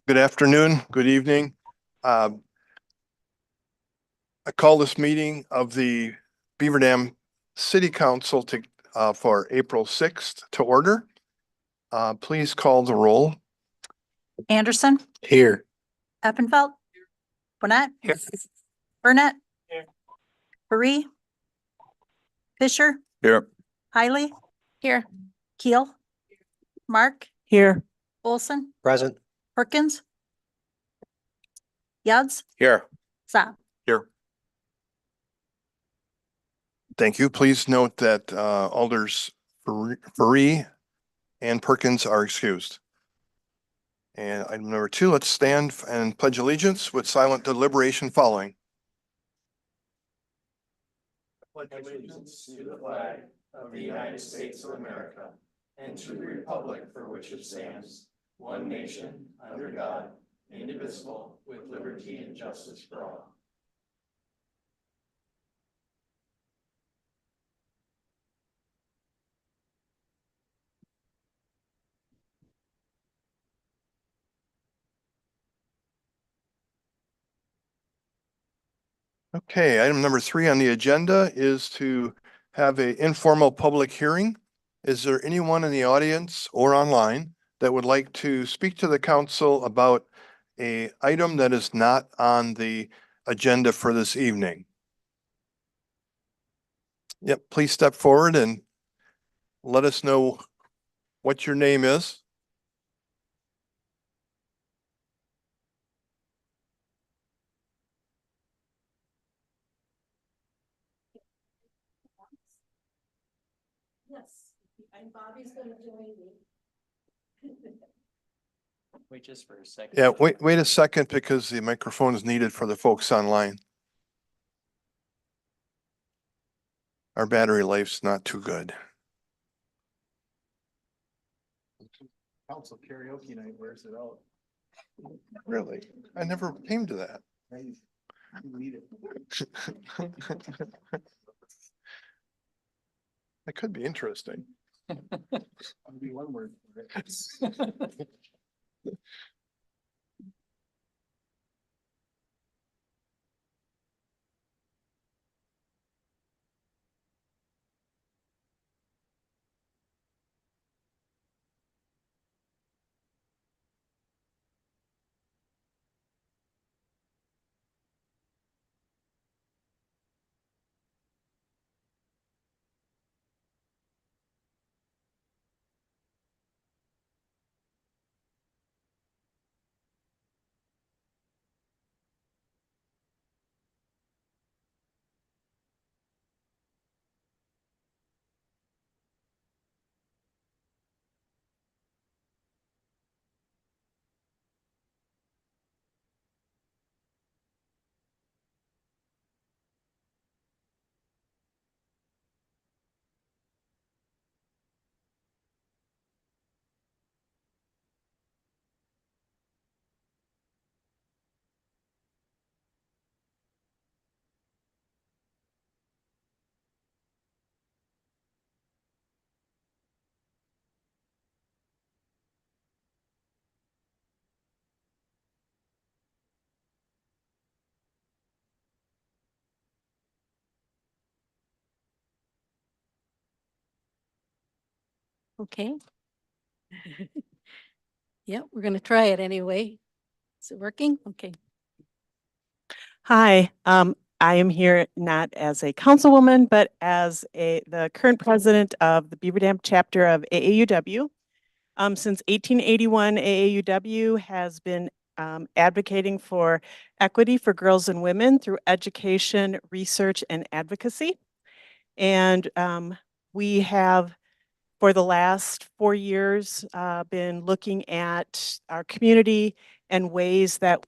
Good afternoon, good evening. I call this meeting of the Beaver Dam City Council for April 6th to order. Please call the roll. Anderson, Here. Eppenfeld, Gwinnett, Here. Burnett, Here. Marie, Fisher, Here. Hiley, here, Keel, Mark, here, Olson, Present. Perkins, Yuds, Here. Saab. Here. Thank you. Please note that Alders Faree and Perkins are excused. And item number 2, let's stand and pledge allegiance with silent deliberation following. Pledge allegiance to the flag of the United States of America and to the republic for which it stands, one nation, under God, indivisible, with liberty and justice for all. Okay, item number 3 on the agenda is to have an informal public hearing. Is there anyone in the audience or online that would like to speak to the council about a item that is not on the agenda for this evening? Yep, please step forward and let us know what your name is. Yes, and Bobby's gonna join me. Wait just for a second. Yeah, wait a second because the microphone is needed for the folks online. Our battery life's not too good. Council karaoke night wears it out. Really? I never came to that. You need it. That could be interesting. I'll be one word for it. Okay. Yep, we're gonna try it anyway. Is it working? Okay. Hi, I am here not as a councilwoman, but as the current president of the Beaver Dam chapter of AAUW. Since 1881, AAUW has been advocating for equity for girls and women through education, research, and advocacy. And we have, for the last 4 years, been looking at our community and ways that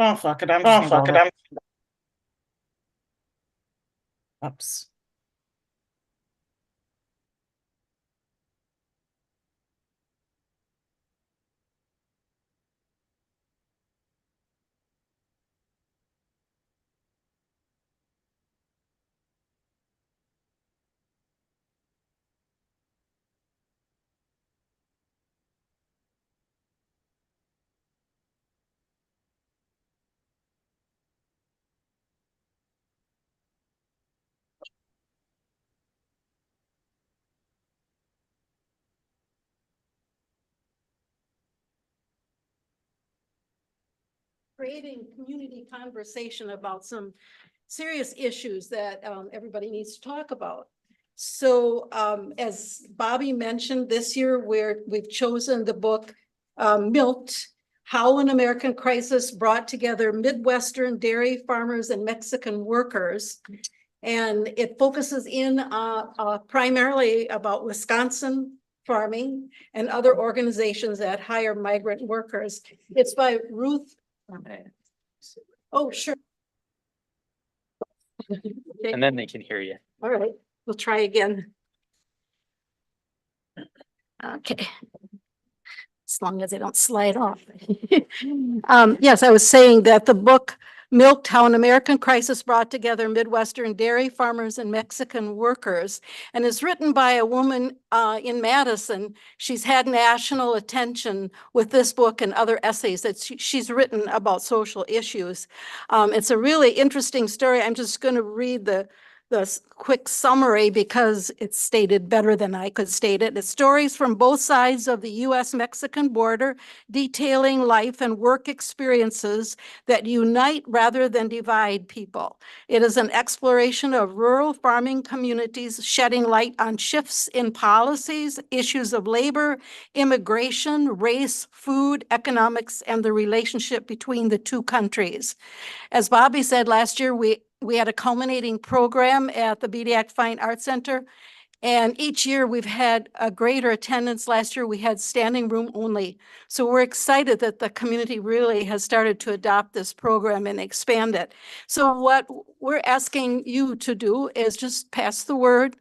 Oh, fuck it. I'm Oh, just fuck gonna it. vote Oops. Creating community conversation about some serious issues that everybody needs to talk about. So as Bobby mentioned, this year we've chosen the book Milked: How an American Crisis Brought Together Midwestern Dairy Farmers and Mexican Workers. And it focuses in primarily about Wisconsin farming and other organizations that hire migrant workers. It's by Ruth. Oh, sure. Okay. And then they can hear you. All right, we'll try again. Okay. As long as they don't slide off. Yes, I was saying that the book Milked: How an American Crisis Brought Together Midwestern Dairy Farmers and Mexican Workers, and is written by a woman in Madison. She's had national attention with this book and other essays that she's written about social issues. It's a really interesting story. I'm just going to read the quick summary because it's stated better than I could state it. It's stories from both sides of the US-Mexican border, detailing life and work experiences that unite rather than divide people. It is an exploration of rural farming communities, shedding light on shifts in policies, issues of labor, immigration, race, food, economics, and the relationship between the two countries. As Bobby said, last year we had a culminating program at the BDAC Fine Arts Center, and each year we've had a greater attendance. Last year we had standing room only. So we're excited that the community really has started to adopt this program and expand it. So what we're asking you to do is just pass the word,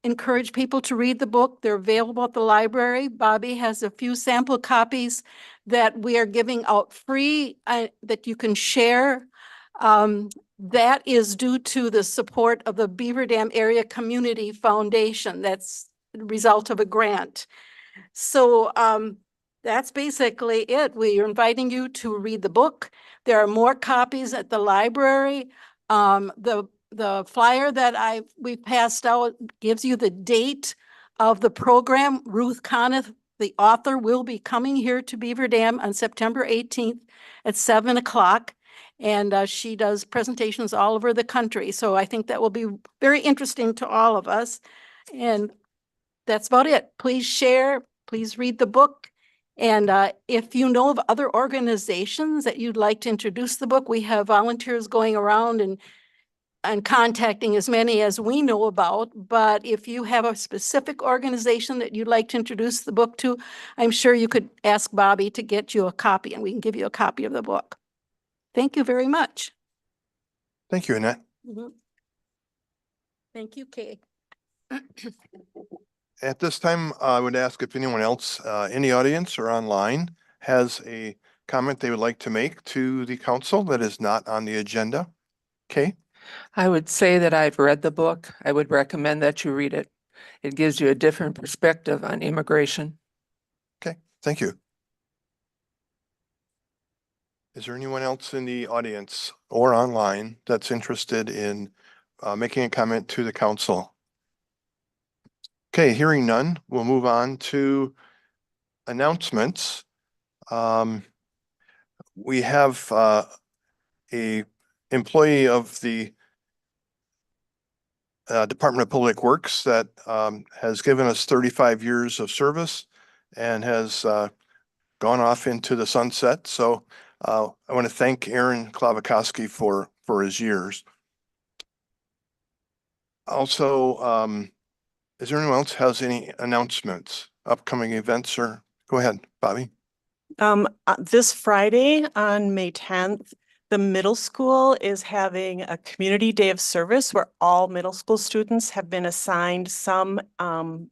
encourage people to read the book. They're available at the library. Bobby has a few sample copies that we are giving out free that you can share. That is due to the support of the Beaver Dam Area Community Foundation. That's the result of a grant. So that's basically it. We are inviting you to read the book. There are more copies at the library. The flyer that we passed out gives you the date of the program. Ruth Conniff, the author, will be coming here to Beaver Dam on September 18th at 7 o'clock. And she does presentations all over the country. So I think that will be very interesting to all of us. And that's about it. Please share, please read the book. And if you know of other organizations that you'd like to introduce the book, we have volunteers going around and contacting as many as we know about. But if you have a specific organization that you'd like to introduce the book to, I'm sure you could ask Bobby to get you a copy and we can give you a copy of the book. Thank you very much. Thank you, Annette. Thank you, Kay. At this time, I would ask if anyone else in the audience or online has a comment they would like to make to the council that is not on the agenda. Okay, I would say that I've read the book. I would recommend that you read it. It gives you a different perspective on immigration. okay, thank you. Is there anyone else in the audience or online that's interested in making a comment to the council? Okay, hearing none, we'll move on to announcements. We have a employee of the Department of Public Works that has given us 35 years of service and has gone off into the sunset. So I want to thank Aaron Klavakowski for his years. Also, is there anyone else has any announcements, upcoming events, or go ahead, Bobby? This Friday on May 10th, The middle school is having a community day of service where all middle school students have been assigned some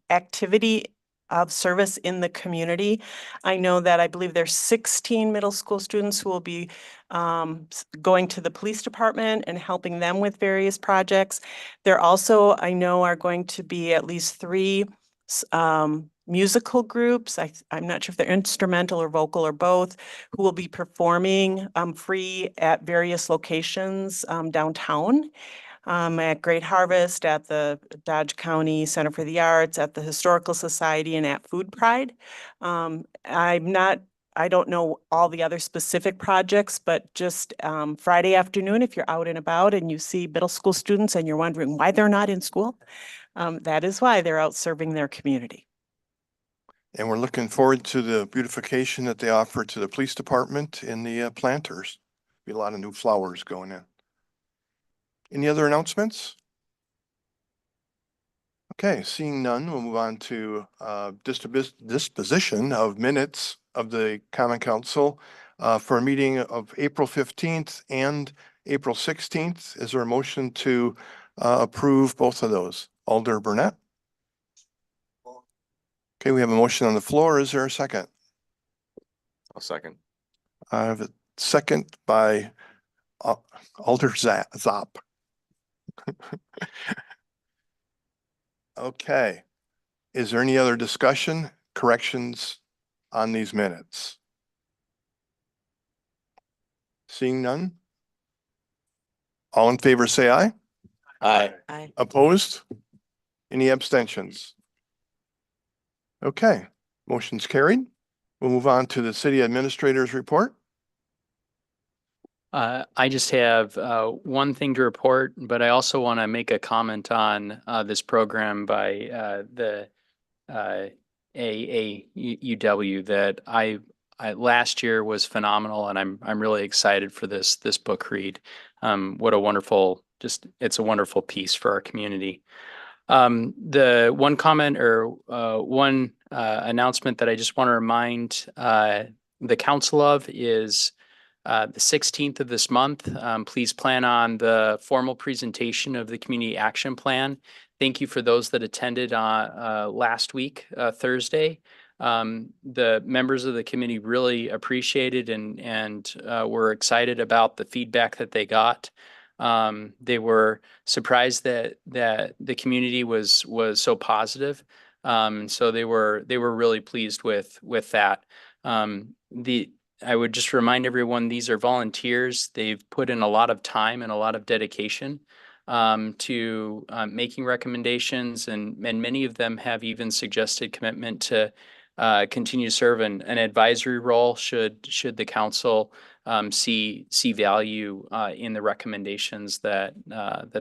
activity of service in the community. I know that I believe there's 16 middle school students who will be going to the police department and helping them with various projects. There also, I know, are going to be at least 3 musical groups. I'm not sure if they're instrumental or vocal or both, who will be performing free at various locations downtown. At Great Harvest, at the Dodge County Center for the Arts, at the Historical Society, and at Food Pride. I don't know all the other specific projects, but just Friday afternoon, if you're out and about and you see middle school students and you're wondering why they're not in school, that is why they're out serving their community. And we're looking forward to the beautification that they offer to the police department in the planters. Be a lot of new flowers going in. Any other announcements? Okay, seeing none, we'll move on to disposition of minutes of the Common Council for a meeting of April 15th and April 16th. Is there a motion to approve both of those? Alder Burnett? Okay, we have a motion on the floor. Is there a second? I'll second. I have a second by Alder Zop. Okay. Is there any other discussion, corrections on these minutes? Seeing none? All in favor, say aye. Aye. Aye. Opposed? Any abstentions? Okay, motion's carried. We'll move on to the city administrator's report. I just have one thing to report, but I also want to make a comment on this program by the AAUW that I last year was phenomenal, and I'm really excited for this book read. What a wonderful, it's a wonderful piece for our community. The one comment or one announcement that I just want to remind the council of is the 16th of this month. Please plan on the formal presentation of the Community Action Plan. Thank you for those that attended last week, Thursday. The members of the committee really appreciated and were excited about the feedback that they got. They were surprised that the community was so positive. So they were really pleased with that. I would just remind everyone, these are volunteers. They've put in a lot of time and a lot of dedication to making recommendations, and many of them have even suggested commitment to continue to serve an advisory role should the council see value in the recommendations that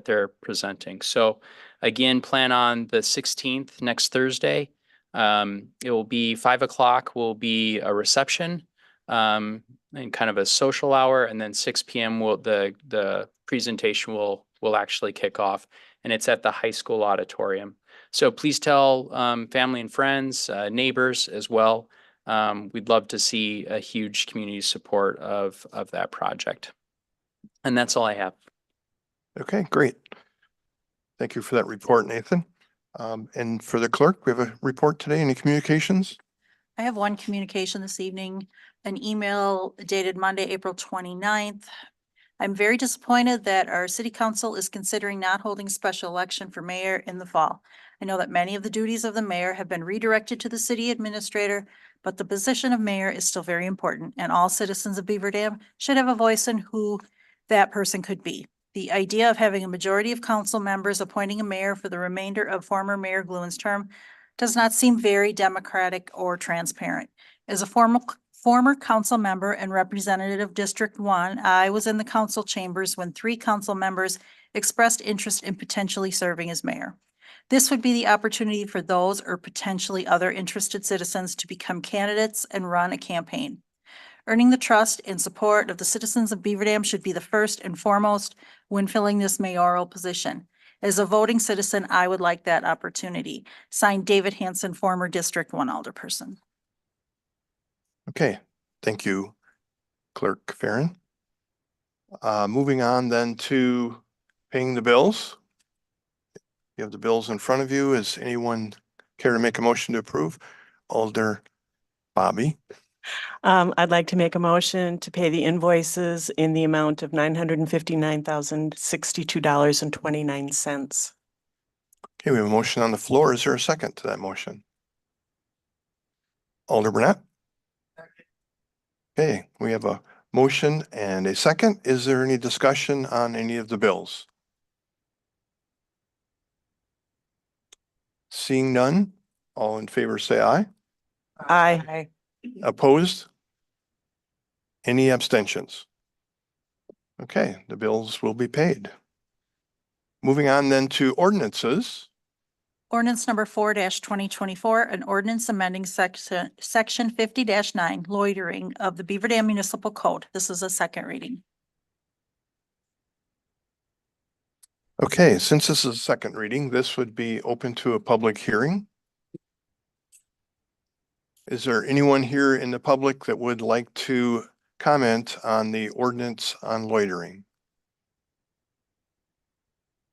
they're presenting. So again, plan on the 16th, next Thursday. It will be 5 o'clock will be a reception and kind of a social hour, and then 6 p.m. the presentation will actually kick off, and it's at the high school auditorium. So please tell family and friends, neighbors as well. We'd love to see a huge community support of that project. And that's all I have. Okay, great. Thank you for that report, Nathan. And for the clerk, we have a report today. Any communications? I have one communication this evening, an email dated Monday, April 29th. I'm very disappointed that our city council is considering not holding special election for mayor in the fall. I know that many of the duties of the mayor have been redirected to the city administrator, but the position of mayor is still very important, and all citizens of Beaver Dam should have a voice in who that person could be. The idea of having a majority of council members appointing a mayor for the remainder of former Mayor Gluin's term does not seem very democratic or transparent. As a former council member and representative of District 1, I was in the council chambers when 3 council members expressed interest in potentially serving as mayor. This would be the opportunity for those or potentially other interested citizens to become candidates and run a campaign. Earning the trust and support of the citizens of Beaver Dam should be the first and foremost when filling this mayoral position. As a voting citizen, I would like that opportunity. Signed, David Hanson, former District 1 alderperson. Okay, thank you, Clerk Farron. Moving on then to paying the bills. You have the bills in front of you. Is anyone care to make a motion to approve? Alder Bobby. I'd like to make a motion to pay the invoices in the amount of $959,062.29. Okay, we have a motion on the floor. Is there a second to that motion? Alder Burnett? Okay, we have a motion and a second. Is there any discussion on any of the bills? Seeing none, all in favor say aye. Aye. Opposed? Any abstentions? Okay, the bills will be paid. Moving on then to ordinances. Ordinance number 4-2024, an ordinance amending section 50-9 loitering of the Beaver Dam Municipal Code. This is a second reading. Okay, since this is a second reading, this would be open to a public hearing. Is there anyone here in the public that would like to comment on the ordinance on loitering?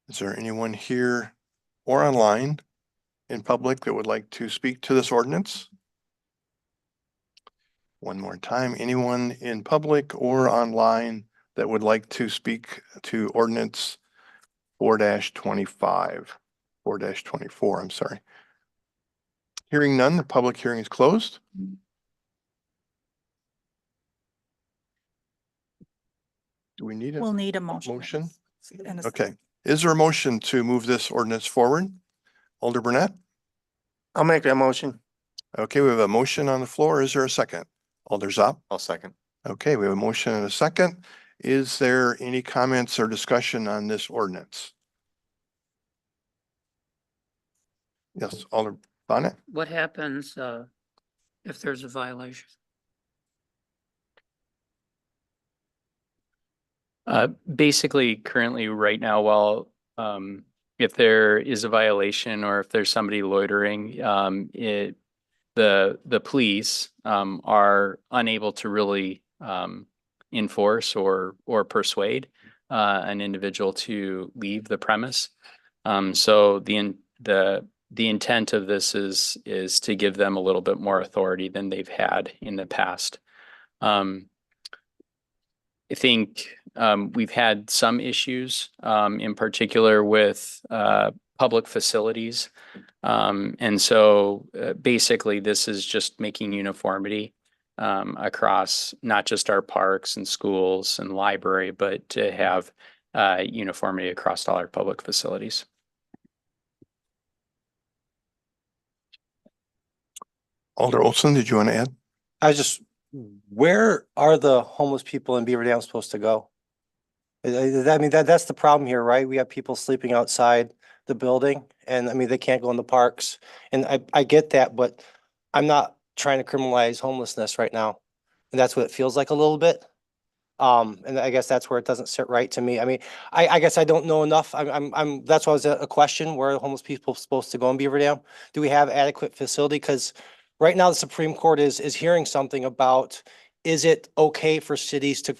Is there anyone here or online in public that would like to speak to this ordinance? One more time, anyone in public or online that would like to speak to ordinance 4-24, I'm sorry. Hearing none, the public hearing is closed. Do we need We'll a need a motion. motion? And a- Okay, is there a motion to move this ordinance forward? Alder Burnett? I'll make that motion. Okay, we have a motion on the floor. Is there a second? Alder Zopp? I'll second. Okay, we have a motion and a second. Is there any comments or discussion on this ordinance? Yes, Alder Bonnet? What happens if there's a violation? Basically, currently, right now, while if there is a violation or if there's somebody loitering, the police are unable to really enforce or persuade an individual to leave the premise. So the intent of this is to give them a little bit more authority than they've had in the past. I think we've had some issues in particular with public facilities. And so basically this is just making uniformity across not just our parks and schools and library, but to have uniformity across all our public facilities. Alder Olson, did you want to add? Where are the homeless people in Beaver Dam supposed to go? I mean, that's the problem here, right? We have people sleeping outside the building and I mean, they can't go in the parks. And I get that, but I'm not trying to criminalize homelessness right now. And that's what it feels like a little bit. And I guess that's where it doesn't sit right to me. I mean, I guess I don't know enough. That's why it was a question, where are homeless people supposed to go in Beaver Dam? Do we have adequate facility? Because right now the Supreme Court is hearing something about, is it okay for cities to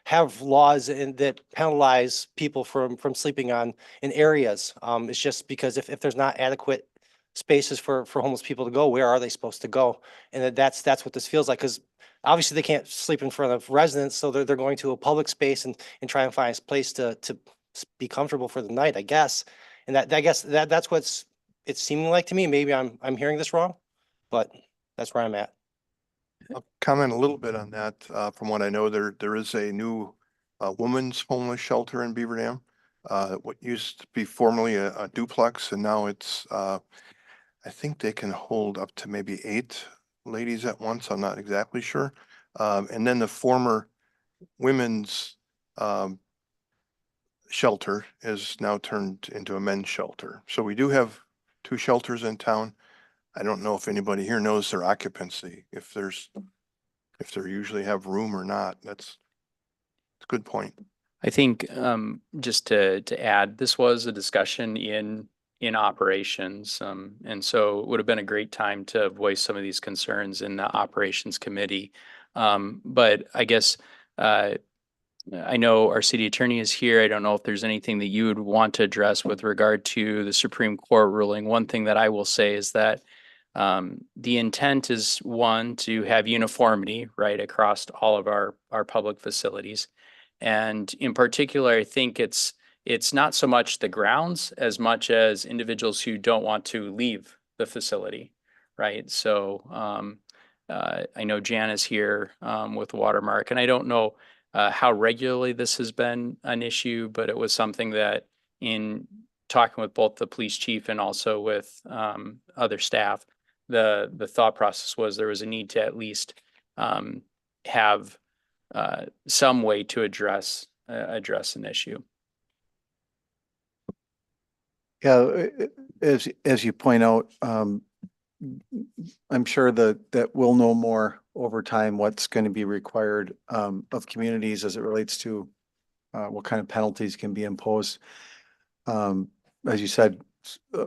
have laws that penalize people from sleeping in areas? It's just because if there's not adequate spaces for homeless people to go, where are they supposed to go? And that's what this feels like, because obviously they can't sleep in front of residents, so they're going to a public space and try and find a place to be comfortable for the night, I guess. And I guess that's what's it's seeming like to me. Maybe I'm hearing this wrong, but that's where I'm at. I'll comment a little bit on that. From what I know, there is a new women's homeless shelter in Beaver Dam. What used to be formerly a duplex, and now it's I think they can hold up to maybe 8 ladies at once. I'm not exactly sure. And then the former women's shelter is now turned into a men's shelter. So we do have 2 shelters in town. I don't know if anybody here knows their occupancy, if they usually have room or not. That's a good point. I think just to add, this was a discussion in operations. And so it would have been a great time to voice some of these concerns in the operations committee. But I guess I know our city attorney is here. I don't know if there's anything that you would want to address with regard to the Supreme Court ruling. One thing that I will say is that the intent is, one, to have uniformity, right, across all of our public facilities. And in particular, I think it's not so much the grounds as much as individuals who don't want to leave the facility, right? So I know Jan is here with Watermark, and I don't know how regularly this has been an issue, but it was something that in talking with both the police chief and also with other staff, the thought process was there was a need to at least have some way to address an issue. Yeah, as you point out, I'm sure that we'll know more over time what's going to be required of communities as it relates to what kind of penalties can be imposed. As you said,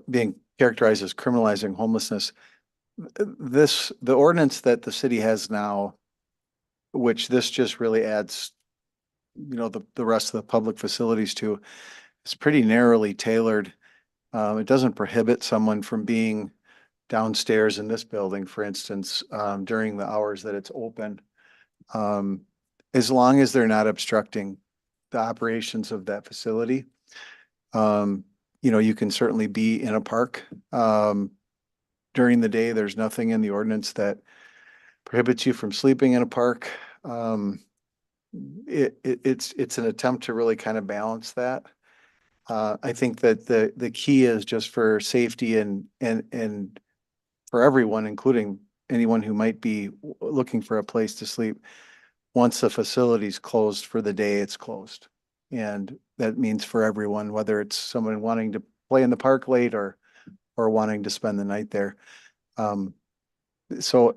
being characterized as criminalizing homelessness. The ordinance that the city has now, which this just really adds, the rest of the public facilities to, is pretty narrowly tailored. It doesn't prohibit someone from being downstairs in this building, for instance, during the hours that it's open. As long as they're not obstructing the operations of that facility. You can certainly be in a park. During the day, there's nothing in the ordinance that prohibits you from sleeping in a park. It's an attempt to really kind of balance that. I think that the key is just for safety and for everyone, including anyone who might be looking for a place to sleep. Once the facility's closed for the day, it's closed. And that means for everyone, whether it's someone wanting to play in the park late or wanting to spend the night there. So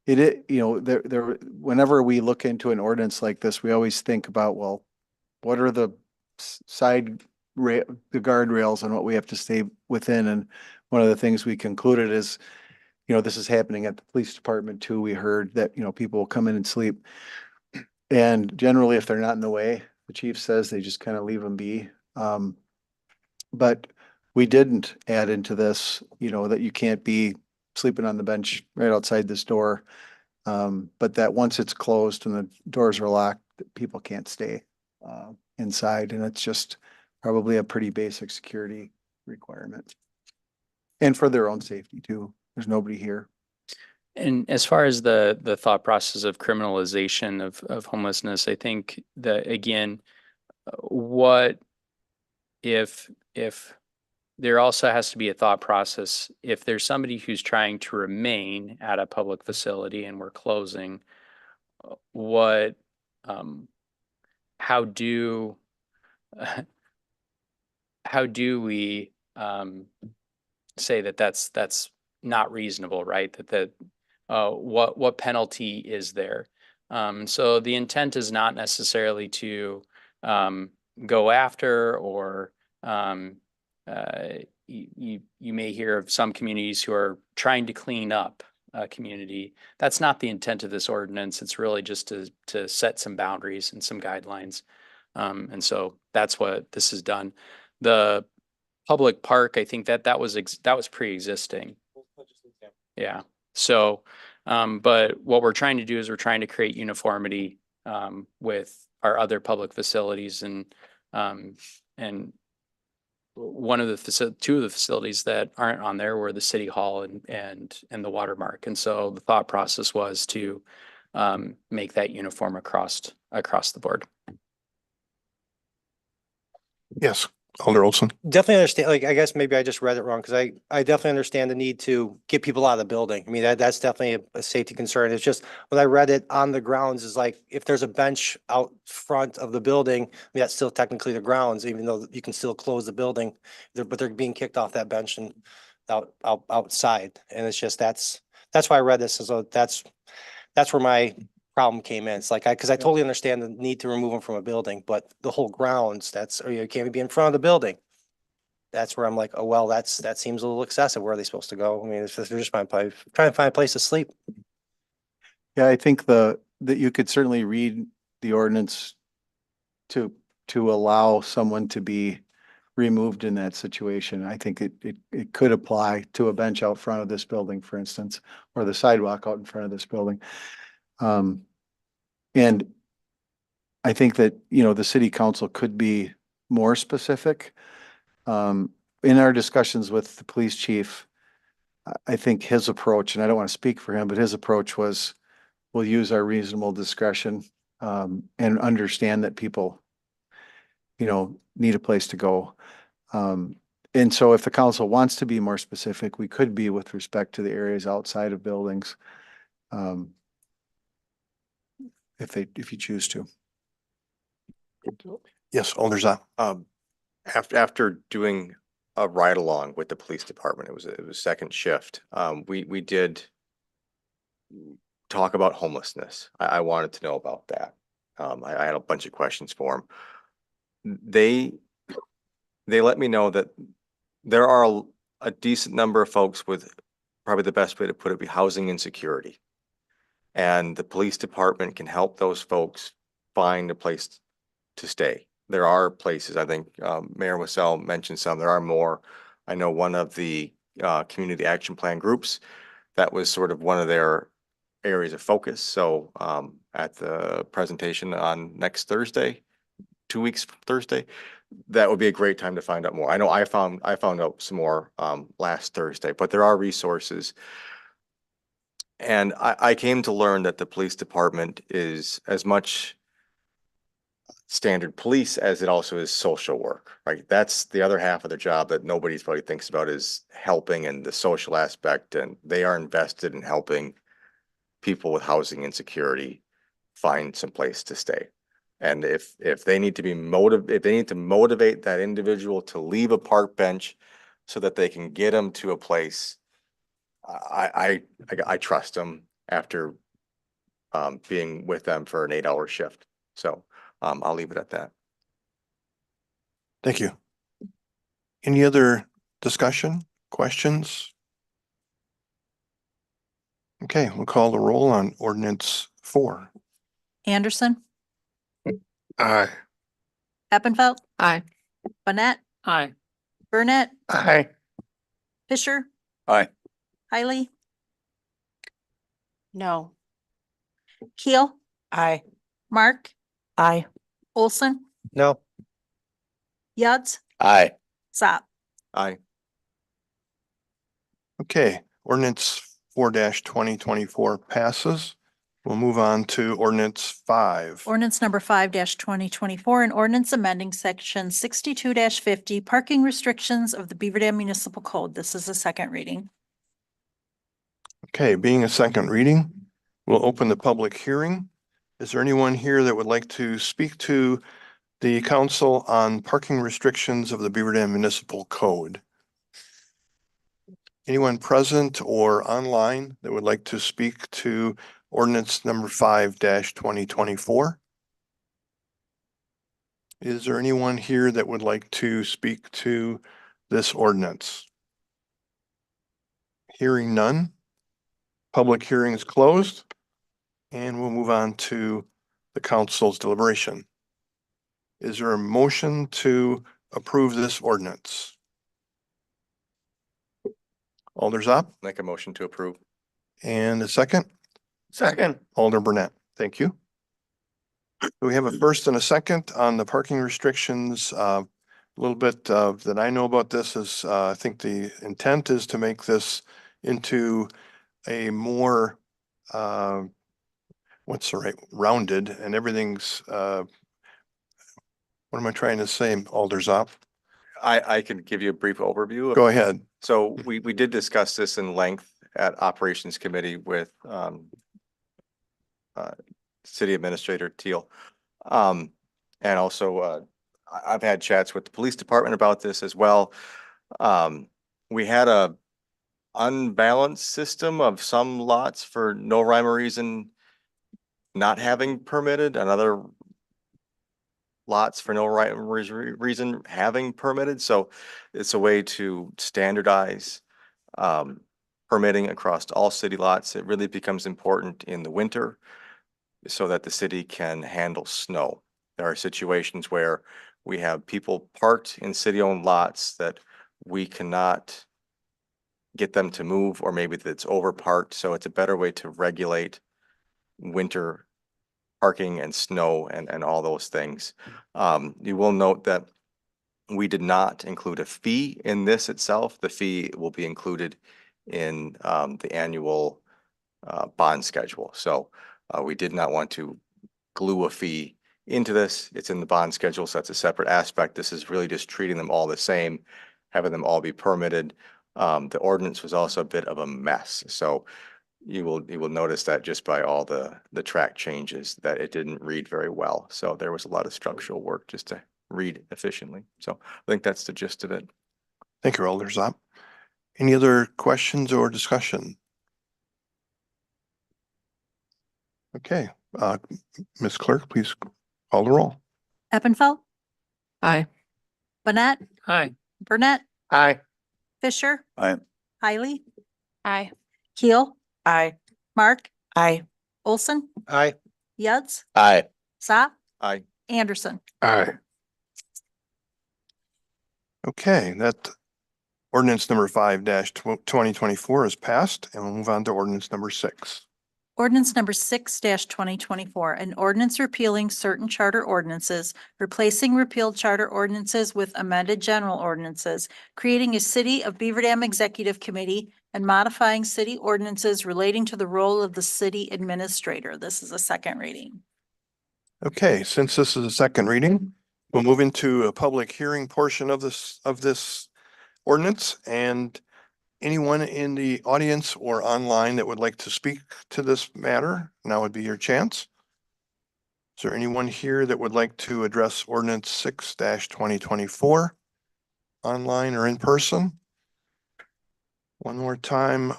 whenever we look into an ordinance like this, we always think about, well, what are the the guardrails and what we have to stay within. And one of the things we concluded is, this is happening at the police department too. We heard that, people will come in and sleep. And generally, if they're not in the way, the chief says they just kind of leave them be. But we didn't add into this, that you can't be sleeping on the bench right outside this door. But that once it's closed and the doors are locked, people can't stay inside. And it's just probably a pretty basic security requirement. And for their own safety too. There's nobody here. And as far as the thought process of criminalization of homelessness, I think that, again, what if there also has to be a thought process, if there's somebody who's trying to remain at a public facility and we're closing, how do we say that that's not reasonable, right? What penalty is there? So the intent is not necessarily to go after, or you may hear of some communities who are trying to clean up a community. That's not the intent of this ordinance. It's really just to set some boundaries and some guidelines. And so that's what this has done. The public park, I think that was pre-existing. Yeah. So, but what we're trying to do is we're trying to create uniformity with our other public facilities, and one of the two of the facilities that aren't on there were the City Hall and the Watermark. And so the thought process was to make that uniform across the board. Yes, Alder Olson. Definitely understand, I guess maybe I just read it wrong, because I definitely understand the need to get people out of the building. I mean, that's definitely a safety concern. It's just, when I read it on the grounds, is like, if there's a bench out front of the building, that's still technically the grounds, even though you can still close the building, but they're being kicked off that bench and outside. And it's just, that's why I read this, so that's where my problem came in. It's like, because I totally understand the need to remove them from a building, but the whole grounds, you can't be in front of the building. That's where I'm like, oh, well, that seems a little excessive. Where are they supposed to go? I mean, if they're just trying to find a place to sleep. Yeah, I think that you could certainly read the ordinance to allow someone to be removed in that situation. I think it could apply to a bench out front of this building, for instance, or the sidewalk out in front of this building. And I think that, you know, the city council could be more specific. In our discussions with the police chief, I think his approach, and I don't want to speak for him, but his approach was, we'll use our reasonable discretion, and understand that people, you know, need a place to go. And so if the council wants to be more specific, we could be with respect to the areas outside of buildings. If you choose to. Yes, Alder Zop. After doing a ride along with the police department, it was second shift. We did talk about homelessness. I wanted to know about that. I had a bunch of questions for them. They let me know that there are a decent number of folks with, probably the best way to put it, be housing insecurity. And the police department can help those folks find a place to stay. There are places, I think Mayor Wassell mentioned some, there are more. I know one of the community action plan groups, that was sort of one of their areas of focus. So at the presentation on next Thursday, 2 weeks from Thursday, that would be a great time to find out more. I know I found out some more last Thursday, but there are resources. And I came to learn that the police department is as much standard police as it also is social work, right? That's the other half of their job that nobody's probably thinks about, is helping and the social aspect. And they are invested in helping people with housing insecurity find some place to stay. And if they need to motivate that individual to leave a park bench so that they can get them to a place, I trust them after being with them for an 8-hour shift. So I'll leave it at that. Thank you. Any other discussion, questions? Okay, we'll call the roll on ordinance 4. Anderson, Aye. Eppenfeld, Aye. Bonnet, Aye. Burnett, Aye. Fisher, Aye. Hiley, No. Keel, Aye. Mark, Aye. Olson, No. Yads, Aye. Zop. Aye. Okay, ordinance 4-2024 passes. We'll move on to ordinance 5. Ordinance number 5-2024, an ordinance amending section 62-50 parking restrictions of the Beaver Dam Municipal Code. This is a second reading. Okay, being a second reading, we'll open the public hearing. Is there anyone here that would like to speak to the council on parking restrictions of the Beaver Dam Municipal Code? Anyone present or online that would like to speak to ordinance number 5-2024? Is there anyone here that would like to speak to this ordinance? Hearing none. Public hearing is closed, and we'll move on to the council's deliberation. Is there a motion to approve this ordinance? Alder Zop, Make a motion to approve. and a second? Second. Alder Burnett, thank you. We have a first and a second on the parking restrictions. A little bit that I know about this is, I think the intent is to make this into a more, what's the right, rounded, and everything's, what am I trying to say, Alder Zop? I can give you a brief overview. Go ahead. So we did discuss this in length at Operations Committee with City Administrator Teal. And also I've had chats with the police department about this as well. We had a unbalanced system of some lots for no rhyme or reason not having permitted, and other lots for no rhyme or reason having permitted. So it's a way to standardize permitting across all city lots. It really becomes important in the winter so that the city can handle snow. There are situations where we have people parked in city-owned lots that we cannot get them to move, or maybe that's overparked. So it's a better way to regulate winter parking and snow and all those things. You will note that we did not include a fee in this itself. The fee will be included in the annual bond schedule. So we did not want to glue a fee into this. It's in the bond schedule, so that's a separate aspect. This is really just treating them all the same, having them all be permitted. The ordinance was also a bit of a mess, so you will notice that just by all the track changes that it didn't read very well. So there was a lot of structural work just to read efficiently. So I think that's the gist of it. Thank you, Alder Zopp. Any other questions or discussion? Okay, Ms. Clerk, please call the roll. Eppenfeld, Aye. Bonnet, Aye. Burnett, Aye. Fisher, Aye. Hiley, Aye. Keel, Aye. Mark, Aye. Olson, Aye. Yads, Aye. Zopp, Aye. Anderson. Aye. Okay, that ordinance number 5-2024 is passed, and we'll move on to ordinance number 6. Ordinance number 6-2024, an ordinance repealing certain charter ordinances, replacing repealed charter ordinances with amended general ordinances, creating a City of Beaver Dam Executive Committee, and modifying city ordinances relating to the role of the city administrator. This is a second reading. Okay, since this is a second reading, we'll move into a public hearing portion of this ordinance, and anyone in the audience or online that would like to speak to this matter, now would be your chance. Is there anyone here that would like to address ordinance 6-2024 online or in person? One more time,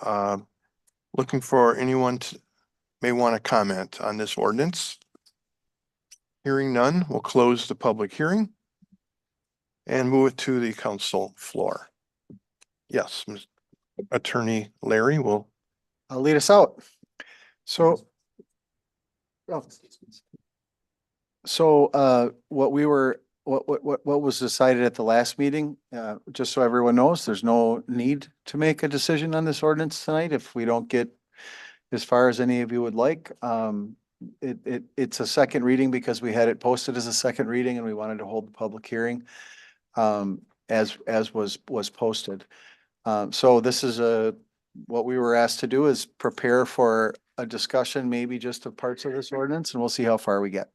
looking for anyone may want to comment on this ordinance. Hearing none, we'll close the public hearing and move it to the council floor. Yes, Attorney Larry will. Lead us out. So. What was decided at the last meeting, just so everyone knows, there's no need to make a decision on this ordinance tonight if we don't get as far as any of you would like. It's a second reading because we had it posted as a second reading and we wanted to hold the public hearing as was posted. So this is what we were asked to do is prepare for a discussion, maybe just of parts of this ordinance, and we'll see how far we get.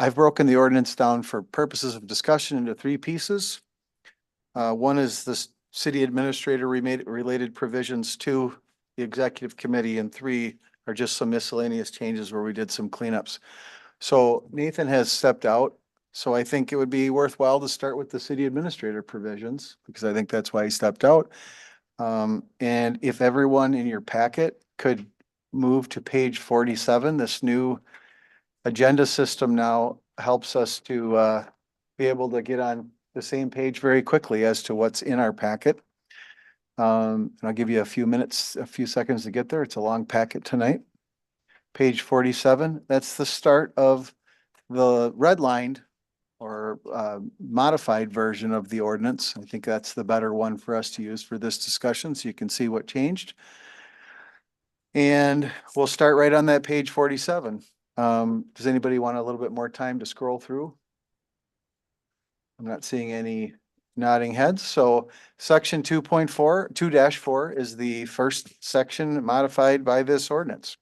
I've broken the ordinance down for purposes of discussion into 3 pieces. One is the city administrator related provisions, 2, the executive committee, and 3 are just some miscellaneous changes where we did some cleanups. So Nathan has stepped out. So I think it would be worthwhile to start with the city administrator provisions, because I think that's why he stepped out. And if everyone in your packet could move to page 47, this new agenda system now helps us to be able to get on the same page very quickly as to what's in our packet. And I'll give you a few seconds to get there. It's a long packet tonight. Page 47, that's the start of the redlined or modified version of the ordinance. I think that's the better one for us to use for this discussion, so you can see what changed. And we'll start right on that page 47. Does anybody want a little bit more time to scroll through? I'm not seeing any nodding heads. So section 2.4 is the first section modified by this ordinance.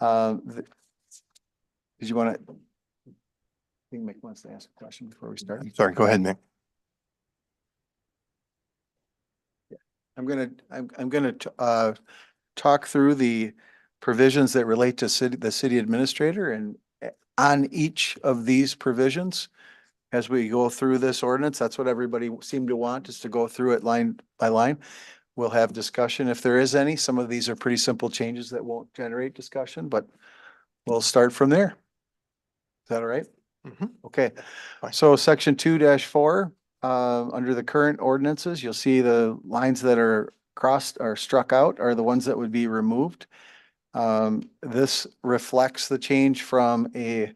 Did you want to? I think Mick wants to ask a question before we start. Sorry, go ahead, Mick. I'm gonna talk through the provisions that relate to the city administrator, and on each of these provisions, as we go through this ordinance, that's what everybody seemed to want, is to go through it line by line. We'll have discussion if there is any. Some of these are pretty simple changes that won't generate discussion, but we'll start from there. Is that all right? Mhm. Okay, Fine. so section 2-4, under the current ordinances, you'll see the lines that are crossed or struck out are the ones that would be removed. This reflects the change from a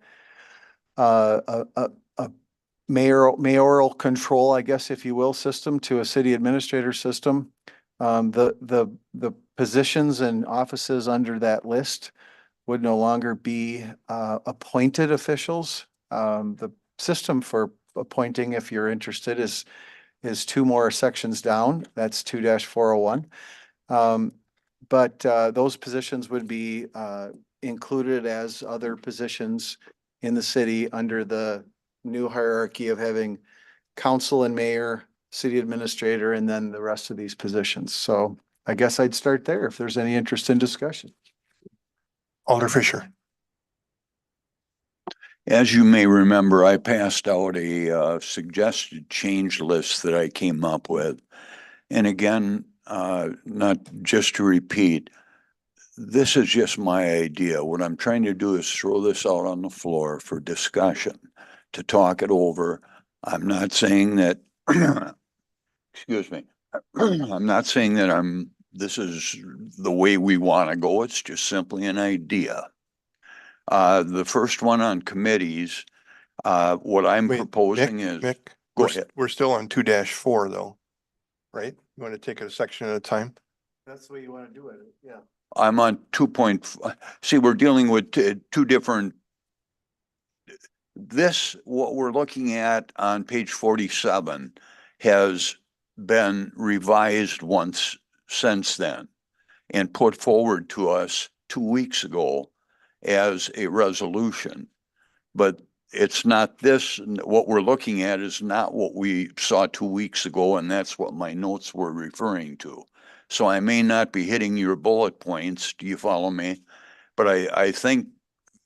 mayoral control, I guess, if you will, system to a city administrator system. The positions and offices under that list would no longer be appointed officials. The system for appointing, if you're interested, is two more sections down. That's 2-401. But those positions would be included as other positions in the city under the new hierarchy of having council and mayor, city administrator, and then the rest of these positions. So I guess I'd start there if there's any interest in discussion. Alder Fisher. As you may remember, I passed out a suggested change list that I came up with. And again, not just to repeat, this is just my idea. What I'm trying to do is throw this out on the floor for discussion, to talk it over. I'm not saying that, excuse me, I'm not saying that this is the way we want to go. It's just simply an idea. The first one on committees, what I'm Wait, proposing Mick, is, Mick, go we're, ahead. we're still on 2-4 though, right? You want to take it a section at a time? That's the way you want to do it, yeah. I'm on 2.5. See, we're dealing with two different. What we're looking at on page 47 has been revised once since then and put forward to us 2 weeks ago as a resolution. But it's not this, what we're looking at is not what we saw 2 weeks ago, and that's what my notes were referring to. So I may not be hitting your bullet points. Do you follow me? But I think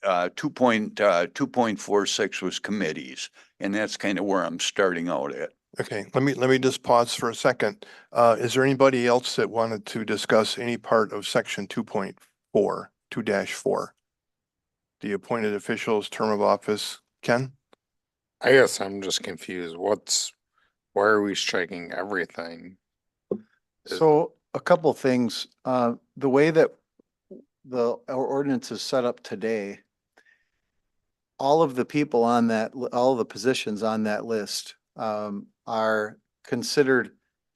2.46 was committees, and that's kind of where I'm starting out at. Okay, let me just pause for a second. Is there anybody else that wanted to discuss any part of section 2.4, 2-4? The appointed officials' term of office. Ken? I guess I'm just confused. Why are we striking everything? So a couple things, the way that our ordinance is set up today, all of the people on that, all the positions on that list are considered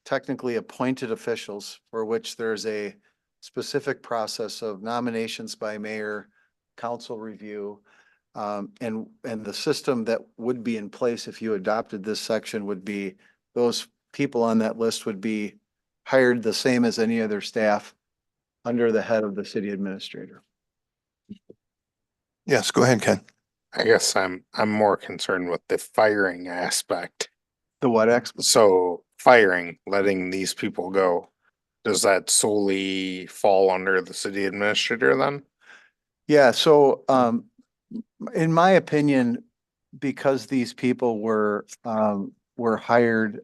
technically appointed officials, for which there's a specific process of nominations by mayor, council review, and the system that would be in place if you adopted this section would be those people on that list would be hired the same as any other staff under the head of the city administrator. Yes, go ahead, Ken. I guess I'm more concerned with the firing aspect. The what So firing, letting these people go, does that solely fall under the city administrator then? Yeah, so in my opinion, because these people were hired,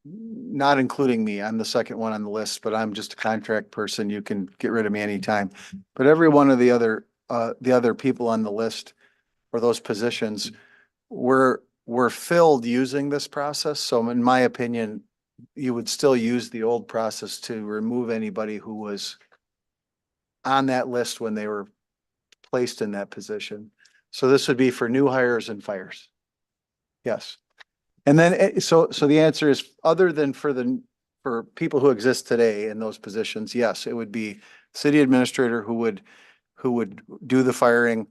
not including me, I'm the second one on the list, but I'm just a contract person. You can get rid of me anytime. But every one of the other people on the list or those positions were filled using this process. So in my opinion, you would still use the old process to remove anybody who was on that list when they were placed in that position. So this would be for new hires and fires. Yes. And then, so the answer is, other than for people who exist today in those positions, yes, it would be city administrator who would do the firing.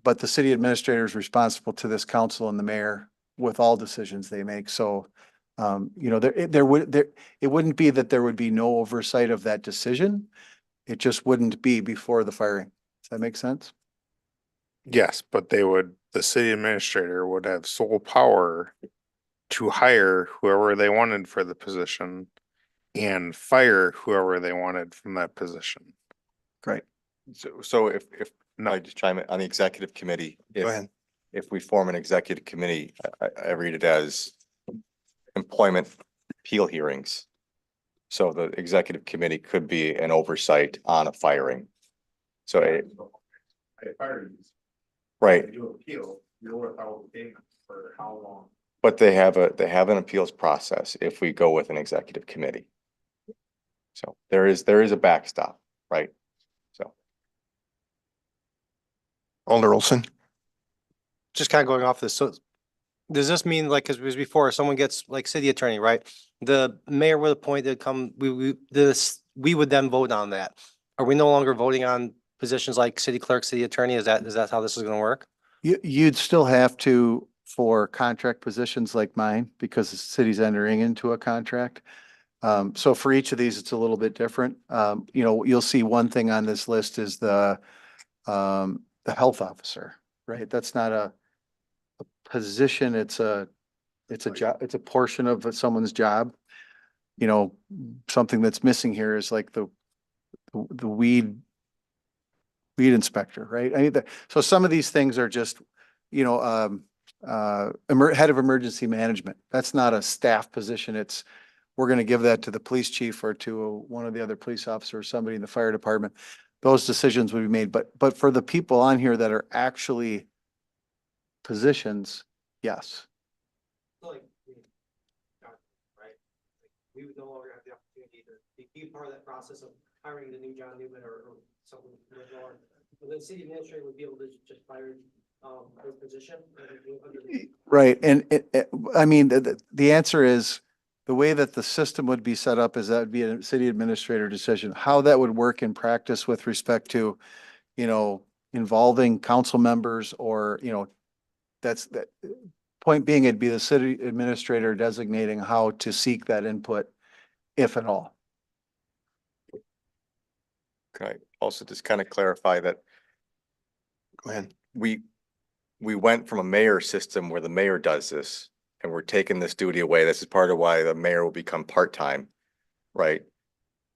But the city administrator is responsible to this council and the mayor with all decisions they make. So, it wouldn't be that there would be no oversight of that decision. It just wouldn't be before the firing. Does that make sense? Yes, but the city administrator would have sole power to hire whoever they wanted for the position and fire whoever they wanted from that position. Great. So if I just chime in on the executive committee, Go ahead. if we form an executive committee, I read it as employment appeal hearings. So the executive committee could be an oversight on a firing. So right. But they have an appeals process if we go with an executive committee. So there is a backstop, right? Alder Olson. Just kind of going off this, so does this mean like, cause it was before, someone gets like city attorney, right? The mayor would appoint, they'd come, we would then vote on that. Are we no longer voting on positions like city clerk, city attorney? Is that how this is gonna work? You'd still have to for contract positions like mine because the city's entering into a contract. So for each of these, it's a little bit different. You'll see one thing on this list is the health officer, right? That's not a position. It's a job, it's a portion of someone's job. Something that's missing here is like the weed inspector, right? I mean, so some of these things are just, head of emergency management. That's not a staff position. We're going to give that to the police chief or to one of the other police officers, or somebody in the fire department. Those decisions would be made, but for the people on here that are actually positions, yes. Right? We would no longer have the opportunity to be part of that process of hiring the new John Newman or someone. But the city administrator would be able to just fire his position. Right, and I mean, the answer is, the way that the system would be set up is that would be a city administrator decision. How that would work in practice with respect to, involving council members or, that's the point being, it'd be the city administrator designating how to seek that input, if at all. Can I also just kind of clarify that Go ahead. we went from a mayor system where the mayor does this, and we're taking this duty away. This is part of why the mayor will become part-time, right?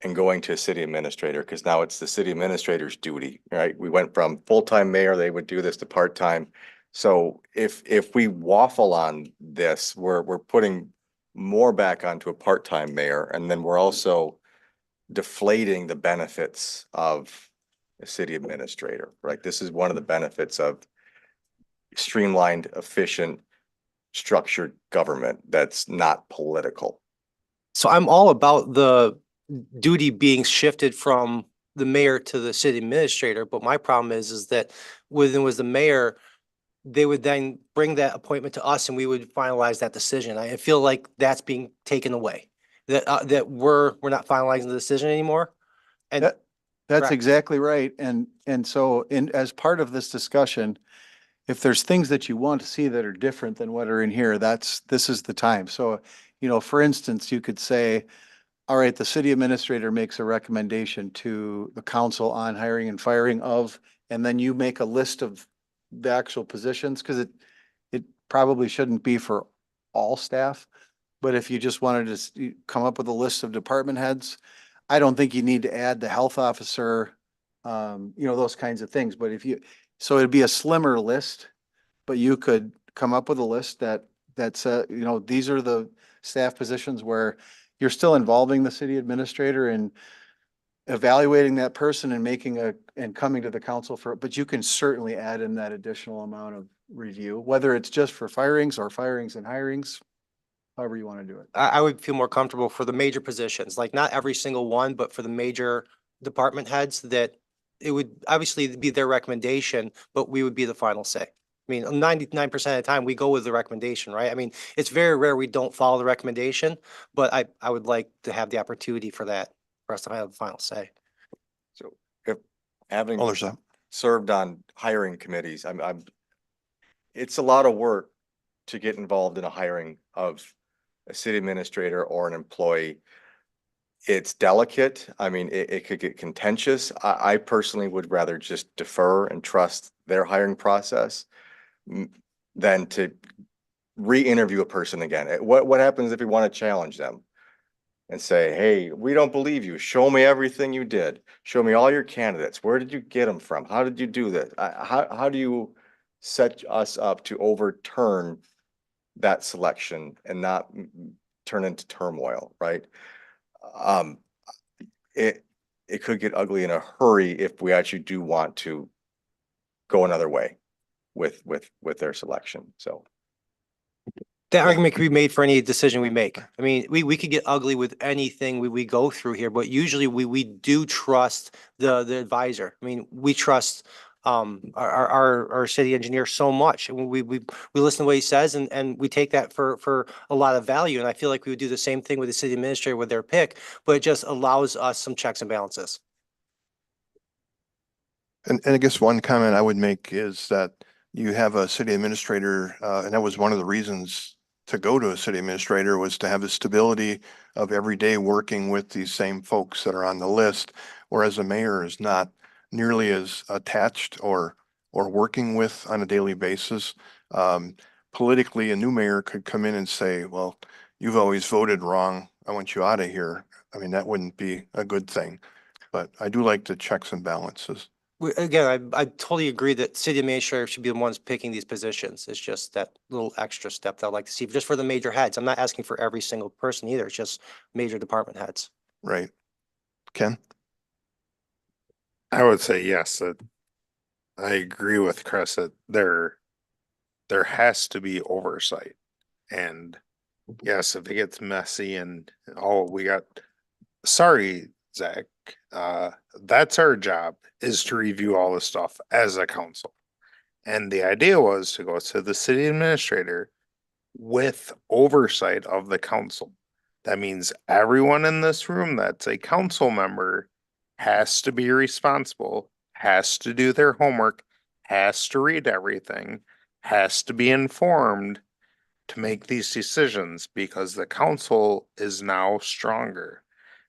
And going to a city administrator, because now it's the city administrator's duty, right? We went from full-time mayor, they would do this, to part-time. So if we waffle on this, we're putting more back onto a part-time mayor, and then we're also deflating the benefits of a city administrator, right? This is one of the benefits of streamlined, efficient, structured government that's not political. So I'm all about the duty being shifted from the mayor to the city administrator, but my problem is that when it was the mayor, they would then bring that appointment to us and we would finalize that decision. I feel like that's being taken away, that we're not finalizing the decision anymore. And That's Correct. exactly right. And so as part of this discussion, if there's things that you want to see that are different than what are in here, this is the time. So, for instance, you could say, all right, the city administrator makes a recommendation to the council on hiring and firing of, and then you make a list of the actual positions, because it probably shouldn't be for all staff. But if you just wanted to come up with a list of department heads, I don't think you need to add the health officer, those kinds of things. But so it'd be a slimmer list, but you could come up with a list that's these are the staff positions where you're still involving the city administrator and evaluating that person and and coming to the council but you can certainly add in that additional amount of review, whether it's just for firings or firings and hirings, however you want to do it. I would feel more comfortable for the major positions, like not every single one, but for the major department heads, that it would obviously be their recommendation, but we would be the final say. I mean, 99% of the time we go with the recommendation, right? I mean, it's very rare we don't follow the recommendation, but I would like to have the opportunity for that, for us to have the final say. So if having Alder's up. served on hiring committees, it's a lot of work to get involved in a hiring of a city administrator or an employee. It's delicate. I mean, it could get contentious. I personally would rather just defer and trust their hiring process than to re-interview a person again. What happens if we want to challenge them and say, hey, we don't believe you. Show me everything you did. Show me all your candidates. Where did you get them from? How did you do this? How do you set us up to overturn that selection and not turn into turmoil, right? It could get ugly in a hurry if we actually do want to go another way with their selection. So That argument could be made for any decision we make. I mean, we could get ugly with anything we go through here, but usually we do trust the advisor. I mean, we trust our city engineer so much. And we listen to what he says and we take that for a lot of value. And I feel like we would do the same thing with the city administrator with their pick, but it just allows us some checks and balances. And I guess one comment I would make is that you have a city administrator, and that was one of the reasons to go to a city administrator, was to have the stability of every day working with these same folks that are on the list, whereas a mayor is not nearly as attached or working with on a daily basis. Politically, a new mayor could come in and say, well, you've always voted wrong. I want you out of here. I mean, that wouldn't be a good thing, but I do like the checks and balances. Again, I totally agree that city administrator should be the ones picking these positions. It's just that little extra step that I'd like to see just for the major heads. I'm not asking for every single person either. It's just major department heads. Right. Ken? I would say yes, that I agree with Chris that there has to be oversight. And yes, if it gets messy and sorry, Zach, that's our job, is to review all this stuff as a council. And the idea was to go to the city administrator with oversight of the council. That means everyone in this room that's a council member has to be responsible, has to do their homework, has to read everything, has to be informed to make these decisions, because the council is now stronger.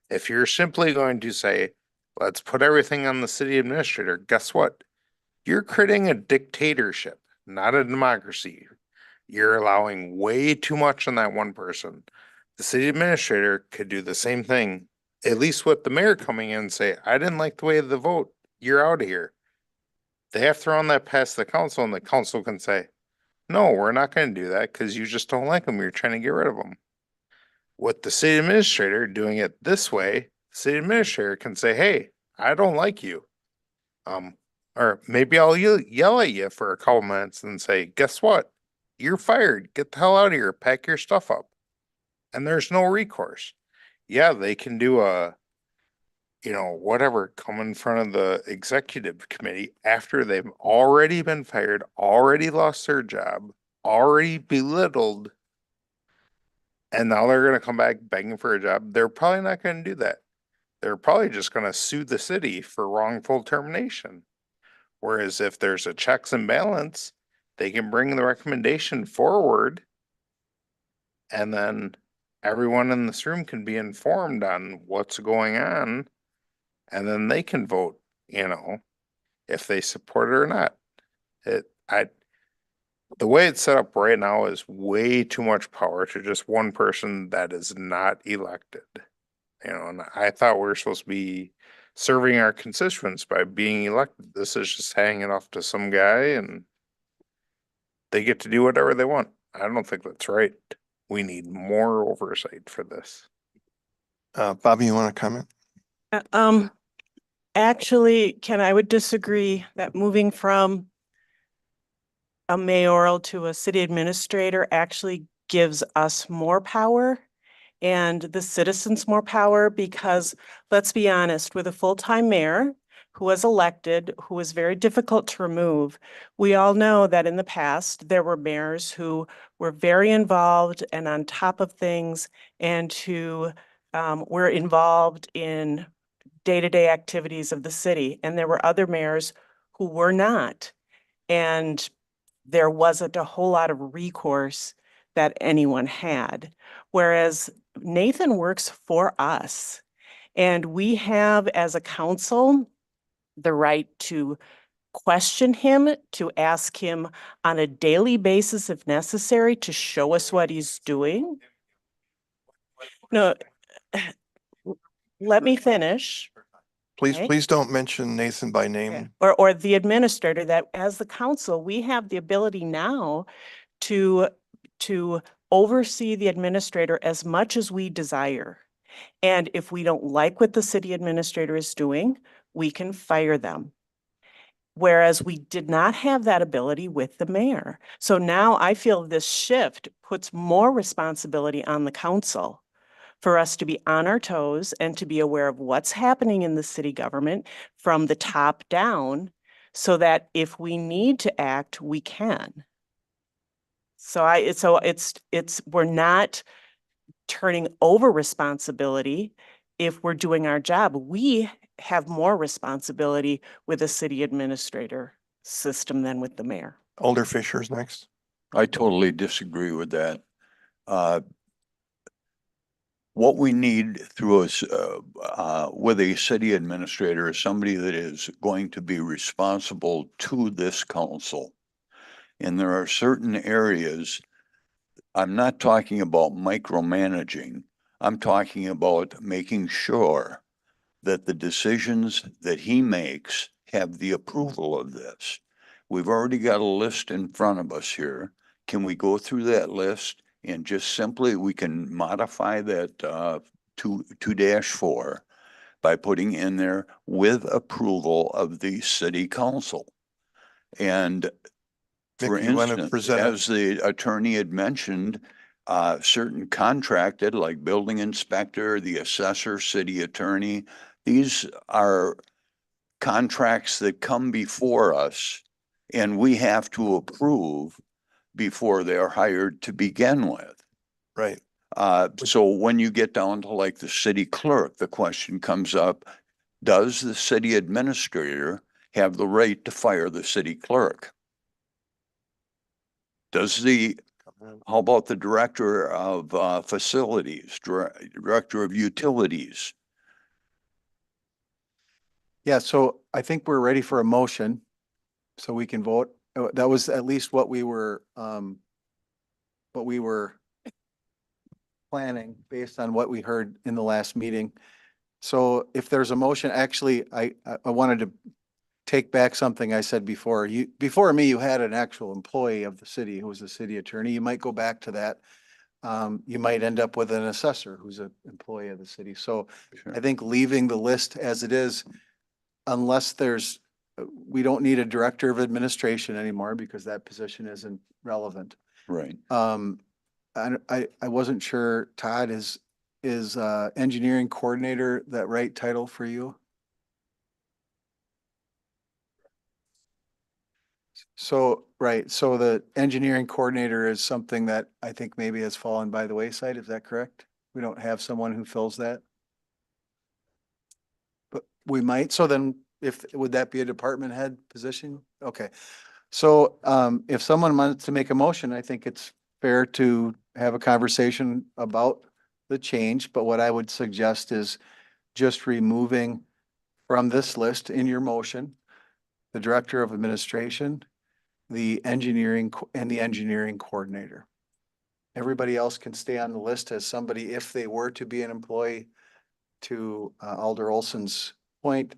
If you're simply going to say, let's put everything on the city administrator, guess what? You're creating a dictatorship, not a democracy. You're allowing way too much on that one person. The city administrator could do the same thing, at least with the mayor coming in and say, I didn't like the way of the vote, you're out of here. They have to run that past the council, and the council can say, no, we're not going to do that because you just don't like them. You're trying to get rid of them. With the city administrator doing it this way, the city administrator can say, hey, I don't like you. Or maybe I'll yell at you for a couple minutes and say, guess what? You're fired. Get the hell out of here. Pack your stuff up. And there's no recourse. Yeah, they can do whatever, come in front of the executive committee after they've already been fired, already lost their job, already belittled, and now they're going to come back begging for a job. They're probably not going to do that. They're probably just going to sue the city for wrongful termination. Whereas if there's a checks and balance, they can bring the recommendation forward, and then everyone in this room can be informed on what's going on, and then they can vote, if they support it or not. The way it's set up right now is way too much power to just one person that is not elected. And I thought we were supposed to be serving our constituents by being elected. This is just hanging it off to some guy and they get to do whatever they want. I don't think that's right. We need more oversight for this. Bobby, you want to comment? Actually, Ken, I would disagree that moving from a mayoral to a city administrator actually gives us more power and the citizens more power, because let's be honest, with a full-time mayor who was elected, who was very difficult to remove, we all know that in the past, there were mayors who were very involved and on top of things, and who were involved in day-to-day activities of the city. And there were other mayors who were not. And there wasn't a whole lot of recourse that anyone had. Whereas Nathan works for us, and we have, as a council, the right to question him, to ask him on a daily basis if necessary to show us what he's doing. No, let me finish. Okay. Please don't mention Nathan by name. Okay. Or the administrator, that as the council, we have the ability now to oversee the administrator as much as we desire. And if we don't like what the city administrator is doing, we can fire them. Whereas we did not have that ability with the mayor. So now I feel this shift puts more responsibility on the council for us to be on our toes and to be aware of what's happening in the city government from the top down, so that if we need to act, we can. So we're not turning over responsibility. If we're doing our job, we have more responsibility with a city administrator system than with the mayor. Alder Fisher's next. I totally disagree with that. What we need through us, with a city administrator is somebody that is going to be responsible to this council. And there are certain areas, I'm not talking about micromanaging. I'm talking about making sure that the decisions that he makes have the approval of this. We've already got a list in front of us here. Can we go through that list and just simply, we can modify that two 4 by putting in there with approval of the city council? And for Mick, you want to instance, present? as the attorney had mentioned, certain contracted like building inspector, the assessor, city attorney, these are contracts that come before us and we have to approve before they are hired to begin with. Right. So when you get down to like the city clerk, the question comes up, does the city administrator have the right to fire the city clerk? How about the director of facilities, director of utilities? Yeah, so I think we're ready for a motion, so we can vote. That was at least what we were planning based on what we heard in the last meeting. So if there's a motion, actually, I wanted to take back something I said before. Before me, you had an actual employee of the city who was the city attorney. You might go back to that. You might end up with an assessor who's an employee of the city. So Sure. I think leaving the list as it is, unless we don't need a director of administration anymore because that position isn't relevant. Right. I wasn't sure, Todd, is engineering coordinator that right title for you? So, right, so the engineering coordinator is something that I think maybe has fallen by the wayside, is that correct? We don't have someone who fills that? But we might, so then would that be a department head position? Okay. So, if someone wants to make a motion, I think it's fair to have a conversation about the change, but what I would suggest is just removing from this list in your motion, the director of administration, the engineering and the engineering coordinator. Everybody else can stay on the list as somebody, if they were to be an employee, to Alder Olson's point,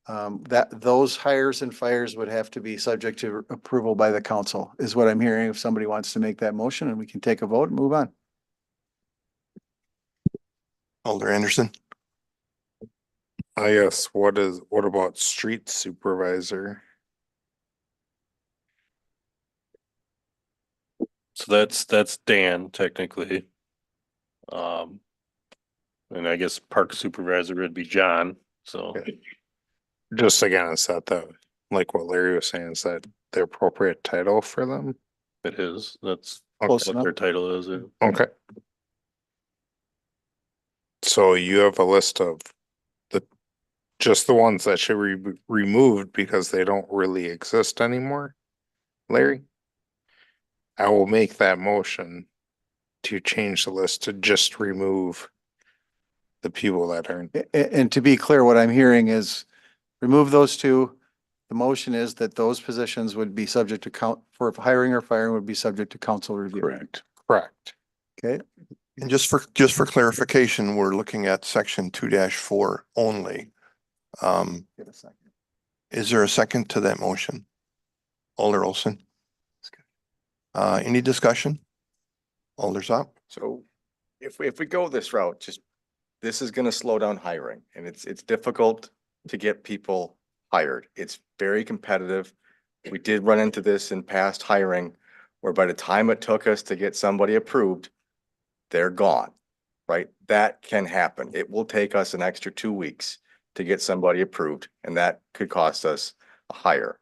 that those hires and fires would have to be subject to approval by the council, is what I'm hearing. If somebody wants to make that motion, and we can take a vote and move on. Alder Anderson. Yes, what about street supervisor? So that's Dan technically. And I guess park supervisor would be John, so. Okay. Just again, is that like what Larry was saying, is that the appropriate title for them? It is, that's Close what enough. their title is. Okay. So you have a list of just the ones that should be removed because they don't really exist anymore, Larry? I will make that motion to change the list to just remove the people that aren't. And to be clear, what I'm hearing is remove those two. The motion is that those positions would be subject to for hiring or firing would be subject to council review. Correct. Correct. Okay. And just for clarification, we're looking at section 2-4 only. Give a second. Is there a second to that motion? Alder Olson. Any discussion? Alder's up. So if we go this route, this is gonna slow down hiring, and it's difficult to get people hired. It's very competitive. We did run into this in past hiring, where by the time it took us to get somebody approved, they're gone, right? That can happen. It will take us an extra 2 weeks to get somebody approved, and that could cost us a hire.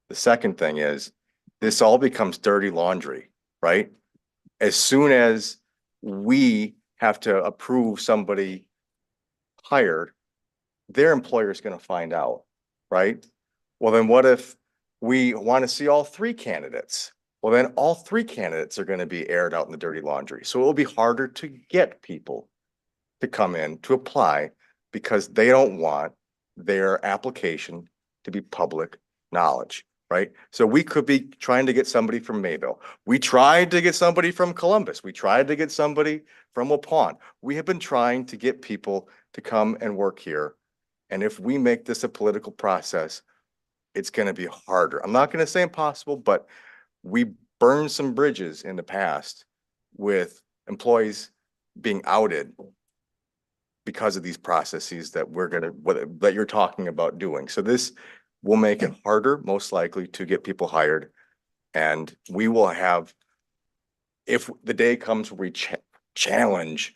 The second thing is, this all becomes dirty laundry, right? As soon as we have to approve somebody hired, their employer is going to find out, right? Well, then what if we want to see all three candidates? Well, then all three candidates are going to be aired out in the dirty laundry. So it will be harder to get people to come in to apply because they don't want their application to be public knowledge, right? So we could be trying to get somebody from Mayville. We tried to get somebody from Columbus. We tried to get somebody from Waupun. We have been trying to get people to come and work here. And if we make this a political process, it's going to be harder. I'm not going to say impossible, but we burned some bridges in the past with employees being outed because of these processes that that you're talking about doing. So this will make it harder, most likely, to get people hired. And we will have, if the day comes where we challenge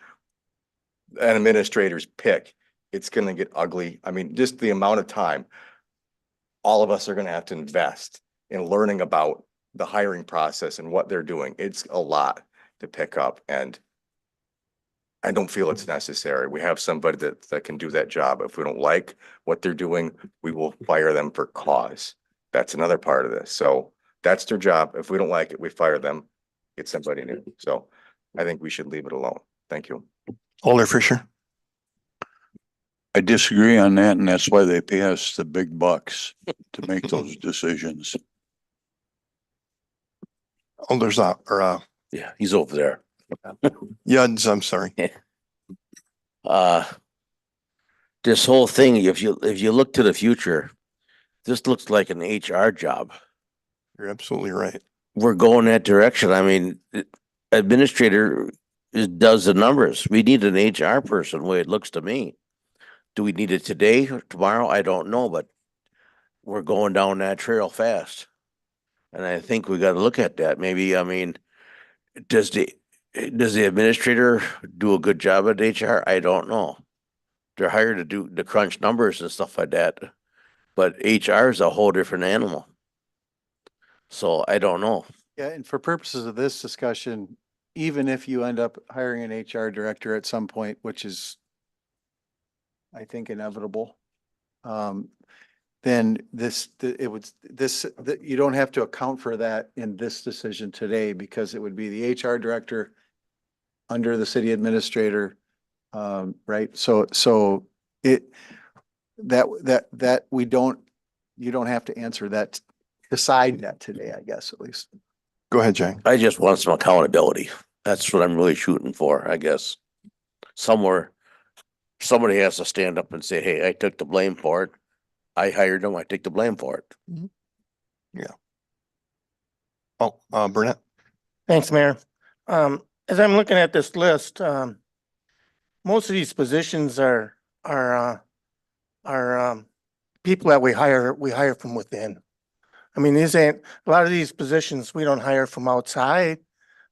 an administrator's pick, it's going to get ugly. I mean, just the amount of time all of us are going to have to invest in learning about the hiring process and what they're doing. It's a lot to pick up, and I don't feel it's necessary. We have somebody that can do that job. If we don't like what they're doing, we will fire them for cause. That's another part of this. So that's their job. If we don't like it, we fire them, get somebody new. So I think we should leave it alone. Thank you. Alder Fisher. I disagree on that, and that's why they pay us the big bucks to make those decisions. Alder's Yeah, he's over there. Yuds, I'm sorry. This whole thing, if you look to the future, this looks like an HR job. You're absolutely right. We're going that direction. I mean, administrator does the numbers. We need an HR person, the way it looks to me. Do we need it today or tomorrow? I don't know, but we're going down that trail fast. And I think we got to look at that. Maybe, I mean, does the administrator do a good job at HR? I don't know. They're hired to crunch numbers and stuff like that. But HR is a whole different animal. So I don't know. Yeah, and for purposes of this discussion, even if you end up hiring an HR director at some point, which is, I think, inevitable, then you don't have to account for that in this decision today, because it would be the HR director under the city administrator, right? So you don't have to answer that, decide that today, I guess, at least. Go ahead, Jay. I just want some accountability. That's what I'm really shooting for, I guess. Somewhere, somebody has to stand up and say, hey, I took the blame for it. I hired them. I take the blame for it. Yeah. Oh, Burnett. Thanks, Mayor. As I'm looking at this list, most of these positions are people that we hire from within. I mean, a lot of these positions we don't hire from outside.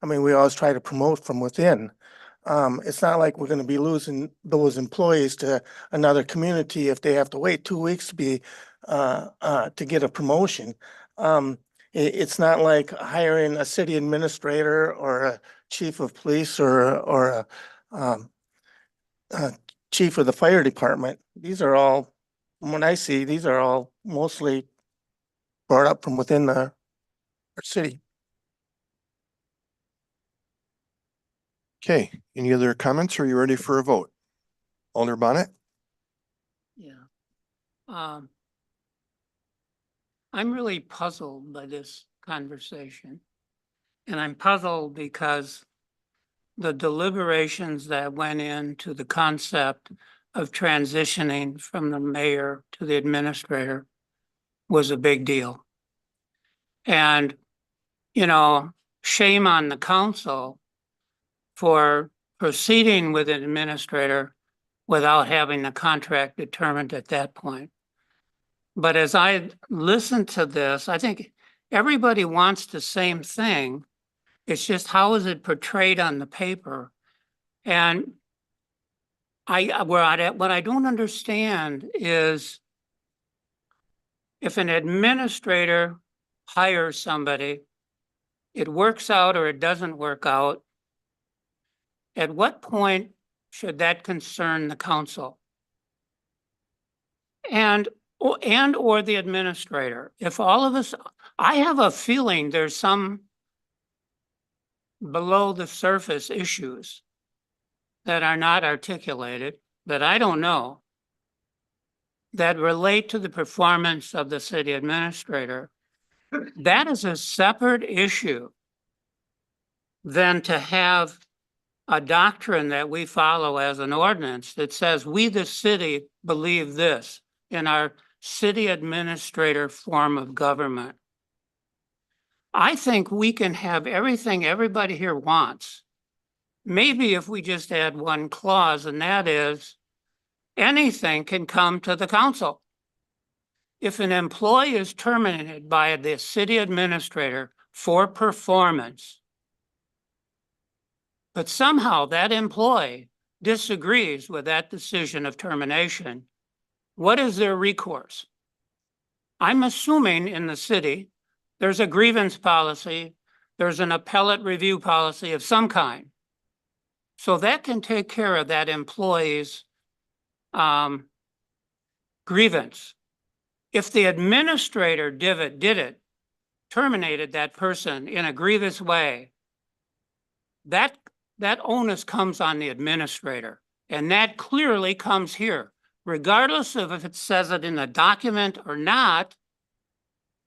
I mean, we always try to promote from within. It's not like we're going to be losing those employees to another community if they have to wait 2 weeks to be to get a promotion. It's not like hiring a city administrator or a chief of police or a chief of the fire department. These are all, when I see, these are all mostly brought up from within our city. Okay, any other comments? Or are you ready for a vote? Alder Bonnet? Yeah. I'm really puzzled by this conversation. And I'm puzzled because the deliberations that went into the concept of transitioning from the mayor to the administrator was a big deal. And, you know, shame on the council for proceeding with an administrator without having the contract determined at that point. But as I listen to this, I think everybody wants the same thing. It's just how is it portrayed on the paper? And what I don't understand is if an administrator hire somebody, it works out or it doesn't work out, at what point should that concern the council? And or the administrator? If all of us, I have a feeling there's some below the surface issues that are not articulated, that I don't know, that relate to the performance of the city administrator. That is a separate issue than to have a doctrine that we follow as an ordinance that says we, the city, believe this in our city administrator form of government. I think we can have everything everybody here wants. Maybe if we just add one clause, and that is anything can come to the council. If an employee is terminated by the city administrator for performance, but somehow that employee disagrees with that decision of termination, what is their recourse? I'm assuming in the city, there's a grievance policy, there's an appellate review policy of some kind. So that can take care of that employee's grievance. If the administrator terminated that person in a grievous way, that onus comes on the administrator. And that clearly comes here, regardless of if it says it in the document or not.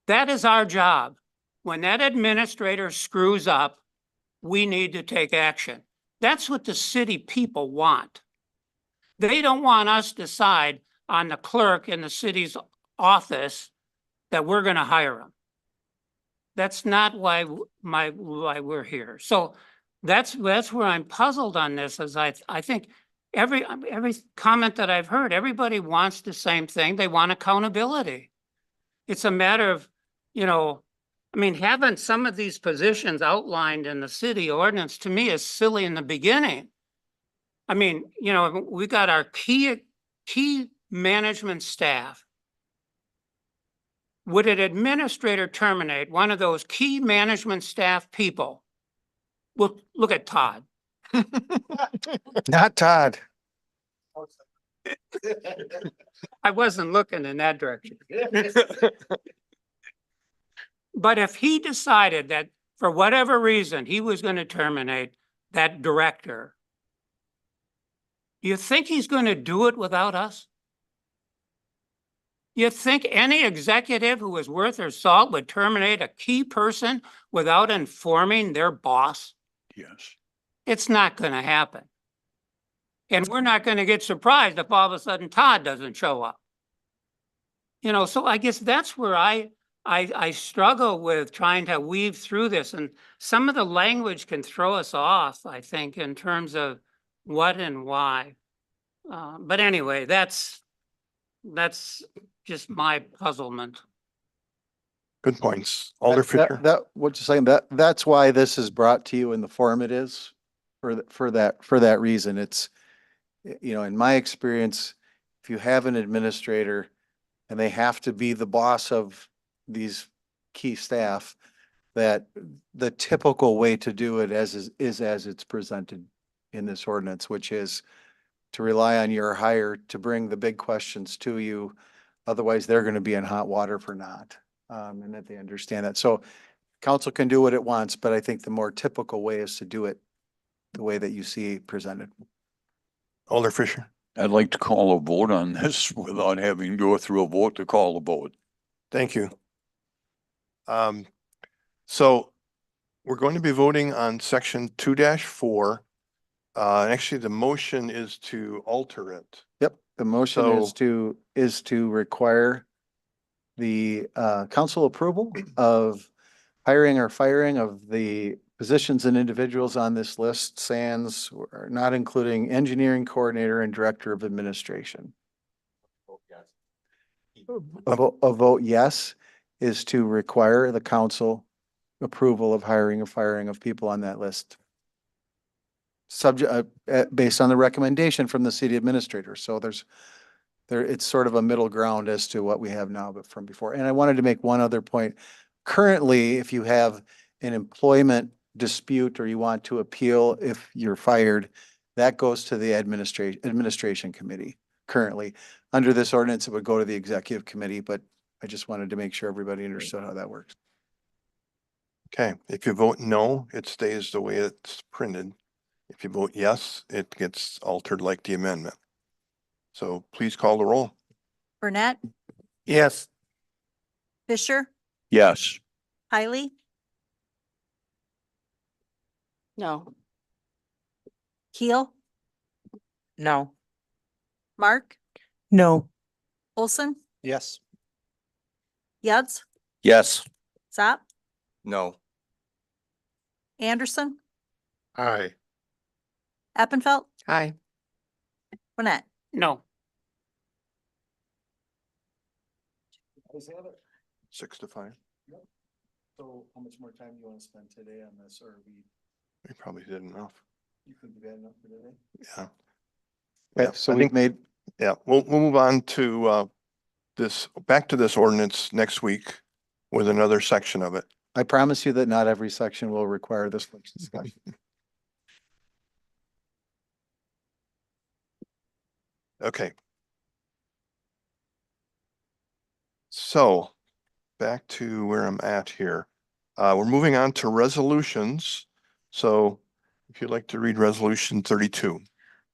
That is our job. When that administrator screws up, we need to take action. That's what the city people want. They don't want us to decide on the clerk in the city's office that we're going to hire him. That's not why we're here. So that's where I'm puzzled on this, is I think every comment that I've heard, everybody wants the same thing. They want accountability. It's a matter of, I mean, having some of these positions outlined in the city ordinance to me is silly in the beginning. I mean, we got our key management staff. Would an administrator terminate one of those key management staff people? Well, look at Todd. Not Todd. I wasn't looking in that direction. But if he decided that for whatever reason, he was going to terminate that director, do you think he's going to do it without us? You think any executive who is worth their salt would terminate a key person without informing their boss? Yes. It's not going to happen. And we're not going to get surprised if all of a sudden Todd doesn't show up. So I guess that's where I struggle with trying to weave through this. And some of the language can throw us off, I think, in terms of what and why. But anyway, that's just my puzzlement. Good points. Alder Fisher. What you're saying, that's why this is brought to you in the form it is, for that reason. It's, in my experience, if you have an administrator and they have to be the boss of these key staff, that the typical way to do it is as it's presented in this ordinance, which is to rely on your hire to bring the big questions to you. Otherwise, they're going to be in hot water for not. And that they understand that. So council can do what it wants, but I think the more typical way is to do it the way that you see presented. Alder Fisher. I'd like to call a vote on this without having to go through a vote to call a vote. Thank you. So we're going to be voting on section 2-4. Actually, the motion is to alter it. Yep. The motion is to require the council approval of hiring or firing of the positions and individuals on this list, sans, not including engineering coordinator and director of administration. A vote yes is to require the council approval of hiring or firing of people on that list. Subject, based on the recommendation from the city administrator. So it's sort of a middle ground as to what we have now, but from before. And I wanted to make one other point. currently, if you have an employment dispute or you want to appeal if you're fired, that goes to the administration committee currently. Under this ordinance, it would go to the executive committee, but I just wanted to make sure everybody understood how that works. Okay, if you vote no, it stays the way it's printed. If you vote yes, it gets altered like the amendment. So please call the roll. Burnett, Yes. Fisher, Yes. Hiley, No. Keel, No. Mark, No. Olson, Yes. Yads, Yes. Zap, No. Anderson, Aye. Appenfelt, Aye. Burnett. No. 6-5. So how much more time do you want to spend today on this, or We probably did enough. you think you've had enough for today? Yeah. Yeah, so I we've think- made, Yeah, we'll move on to back to this ordinance next week with another section of it. I promise you that not every section will require this much discussion. Okay. So back to where I'm at here. We're moving on to resolutions. So if you'd like to read resolution 32.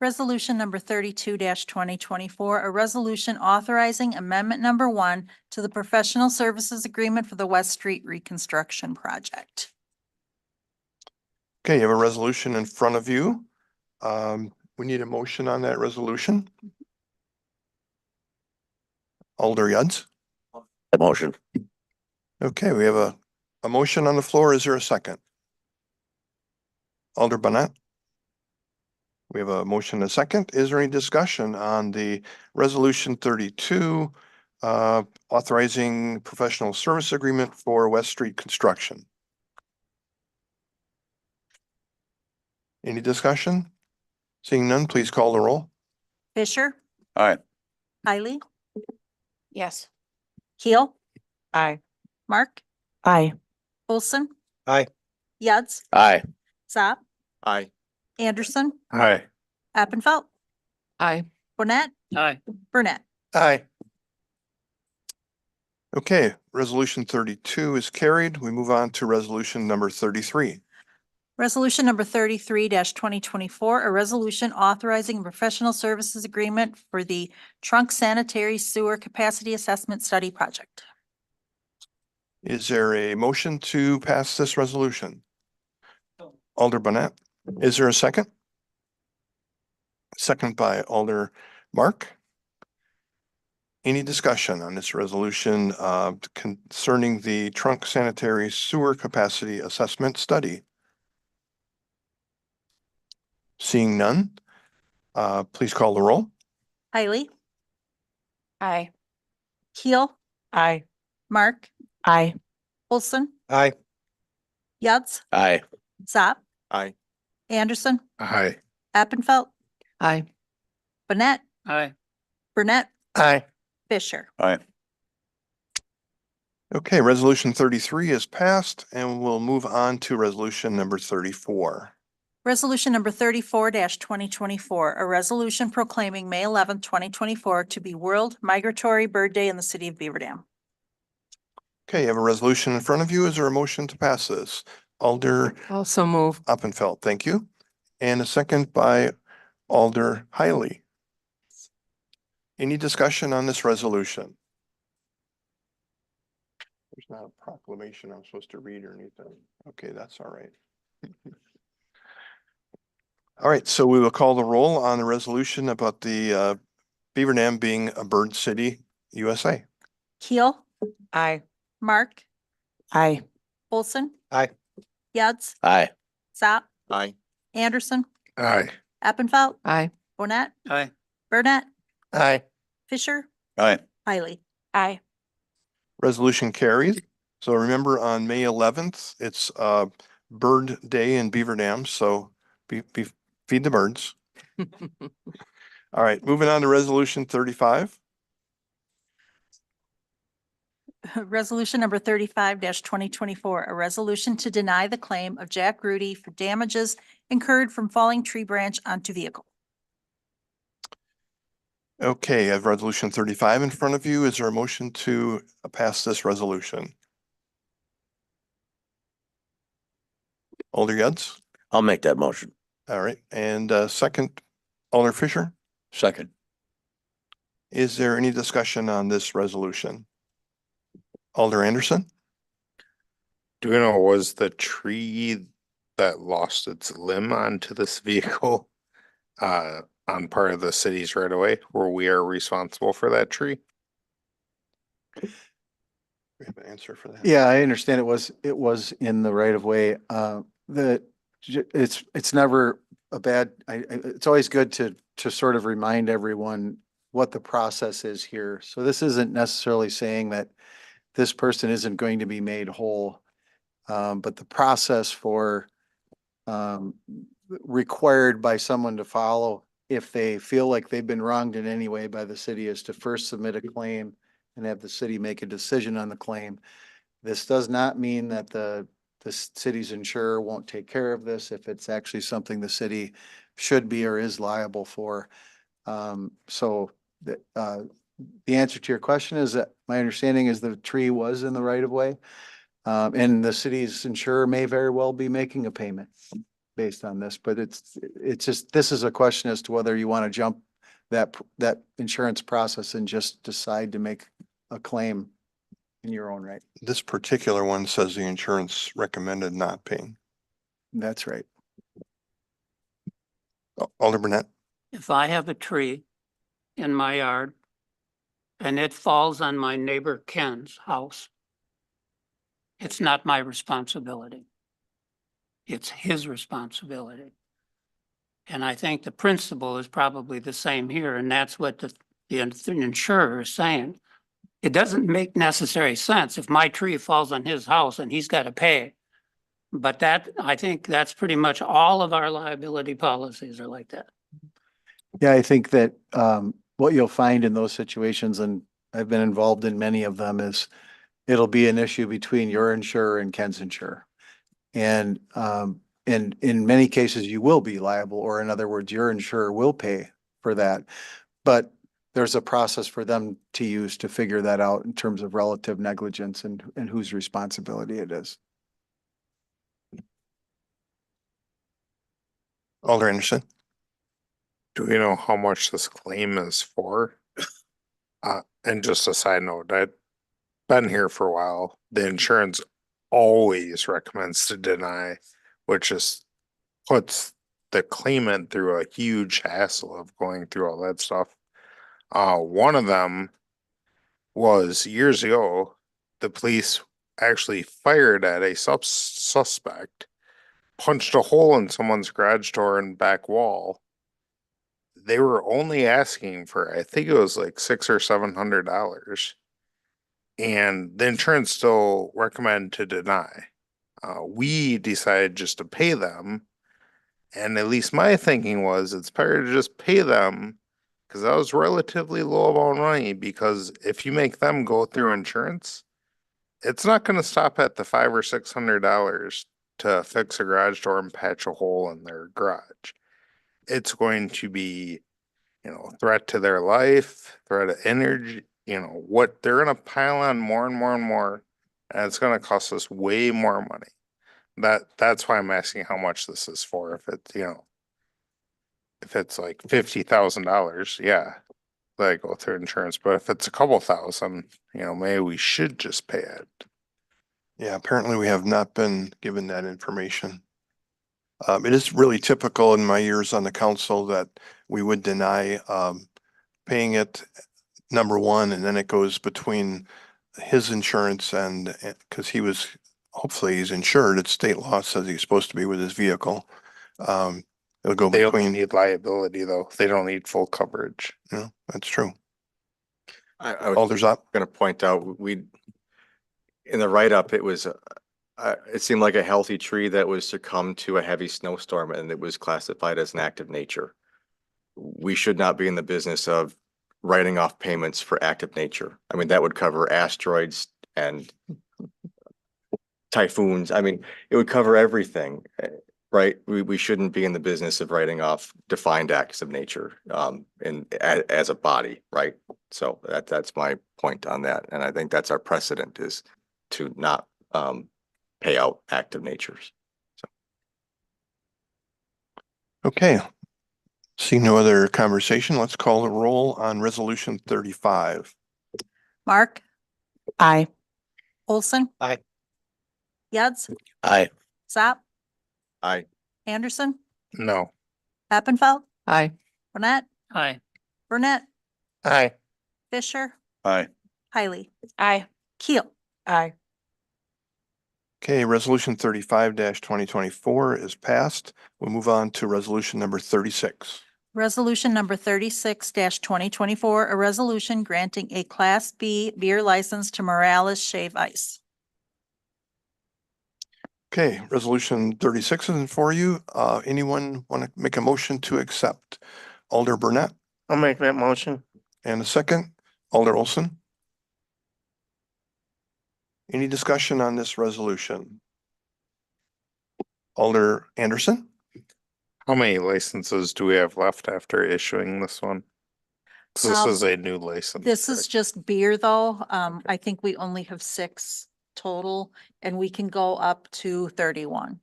Resolution number 32-2024, a resolution authorizing amendment number 1 to the professional services agreement for the West Street reconstruction project. Okay, you have a resolution in front of you. We need a motion on that resolution. Alder Yuds. Motion. Okay, we have a motion on the floor. Is there a second? Alder Burnett. We have a motion and a second. Is there any discussion on the resolution 32 authorizing professional service agreement for West Street construction? Any discussion? Seeing none, please call the roll. Fisher, Aye. Hiley, Yes. Keel, Aye. Mark, Aye. Olson. Aye. Yads, Aye. Zap, Aye. Anderson, Aye. Appenfelt, Aye. Burnett, Aye. Burnett. Aye. Okay, resolution 32 is carried. We move on to resolution number 33. Resolution number 33-2024, a resolution authorizing a professional services agreement for the trunk sanitary sewer capacity assessment study project. Is there a motion to pass this resolution? Alder Burnett. Is there a second? Second by Alder Mark. Any discussion on this resolution concerning the trunk sanitary sewer capacity assessment study? Seeing none, please call the roll. Hiley, Aye. Keel, Aye. Mark, Aye. Olson, Aye. Yads, Aye. Zap, Aye. Anderson, Aye. Appenfelt, Aye. Burnett, Aye. Burnett, Aye. Fisher. Aye. Okay, resolution 33 is passed and we'll move on to resolution number 34. Resolution number 34-2024, a resolution proclaiming May 11th, 2024 to be World Migratory Bird Day in the city of Beaver Dam. Okay, you have a resolution in front of you. Is there a motion to pass this? Alder Also move. Appenfelt, thank you. And a second by Alder Hiley. Any discussion on this resolution? There's not a proclamation I'm supposed to read or anything. Okay, that's all right. All right, so we will call the roll on the resolution about the Beaver Dam being a bird city, USA. Keel, Aye. Mark, Aye. Olson. Aye. Yads, Aye. Zap, Aye. Anderson, Aye. Appenfelt, Aye. Burnett, Aye. Burnett, Aye. Fisher, Aye. Hiley. Aye. Resolution carries. So remember on May 11th, it's Bird Day in Beaver Dam, so feed the birds. All right, moving on to resolution 35. Resolution number 35-2024, a resolution to deny the claim of Jack Rudy for damages incurred from falling tree branch onto vehicle. Okay, I have resolution 35 in front of you. Is there a motion to pass this resolution? Alder Yads? I'll make that motion. All right, and second, Alder Fisher? Second. Is there any discussion on this resolution? Alder Anderson? Do you know, was the tree that lost its limb onto this vehicle on part of the city's right of way where we are responsible for that tree? We have an answer for that. Yeah, I understand it was in the right of way. It's never a bad, it's always good to sort of remind everyone what the process is here. So this isn't necessarily saying that this person isn't going to be made whole. But the process for required by someone to follow if they feel like they've been wronged in any way by the city is to first submit a claim and have the city make a decision on the claim. This does not mean that the city's insurer won't take care of this if it's actually something the city should be or is liable for. So the answer to your question is that my understanding is the tree was in the right of way. And the city's insurer may very well be making a payment based on this, but it's just, this is a question as to whether you want to jump that insurance process and just decide to make a claim in your own right. This particular one says the insurance recommended not paying. That's right. Alder Burnett? If I have a tree in my yard and it falls on my neighbor Ken's house, it's not my responsibility. It's his responsibility. And I think the principle is probably the same here, and that's what the insurer is saying. It doesn't make necessary sense if my tree falls on his house and he's got to pay. But I think that's pretty much all of our liability policies are like that. Yeah, I think that what you'll find in those situations, and I've been involved in many of them, is it'll be an issue between your insurer and Ken's insurer. And in many cases, you will be liable, or in other words, your insurer will pay for that. But there's a process for them to use to figure that out in terms of relative negligence and whose responsibility it is. Alder Anderson? Do we know how much this claim is for? And just a side note, I've been here for a while. The insurance always recommends to deny, which just puts the claimant through a huge hassle of going through all that stuff. One of them was years ago, the police actually fired at a suspect, punched a hole in someone's garage door and back wall. They were only asking for, I think it was like $600 or $700. And the insurance still recommended to deny. We decided just to pay them. And at least my thinking was it's better to just pay them because that was relatively low amount of money, because if you make them go through insurance, it's not going to stop at the $500 or $600 to fix a garage door and patch a hole in their garage. It's going to be, threat to their life, threat of energy, what they're going to pile on more and more and more, and it's going to cost us way more money. That's why I'm asking how much this is for. If it's, if it's like $50,000, yeah, like go through insurance. But if it's a couple thousand, maybe we should just pay it. Yeah, apparently we have not been given that information. It is really typical in my years on the council that we would deny paying it, number one, and then it goes between his insurance and because hopefully he's insured. It's state law says he's supposed to be with his vehicle. It'll go They between. only need liability though. They don't need full coverage. Yeah, that's true. I was Alder's up. going to point out, in the write-up, it was, it seemed like a healthy tree that was succumbed to a heavy snowstorm, and it was classified as an act of nature. We should not be in the business of writing off payments for act of nature. I mean, that would cover asteroids, and typhoons. I mean, it would cover everything, right? We shouldn't be in the business of writing off defined acts of nature, as a body, right? So that's my point on that. And I think that's our precedent, is to not, pay out act of natures. Okay. Seeing no other conversation, let's call the roll on resolution 35. Mark, Aye. Olson. Aye. Yads, Aye. Zap, Aye. Anderson, No. Appenfeld, Aye. Burnett, Aye. Burnett, Aye. Fisher, Aye. Hiley, Aye. Keel. Aye. Okay, resolution 35-2024 is passed. We'll move on to resolution number 36. Resolution number 36-2024, a resolution granting a Class B beer license to Morales Shave Ice. Okay, resolution 36 is for you. Anyone want to make a motion to accept? Alder Burnett I'll make that motion. and a second, Alder Olson. Any discussion on this resolution? Alder Anderson? How many licenses do we have left after issuing this one? 'Cause this is a new license. This is correct? just beer though. I think we only have 6 total and we can go up to 31.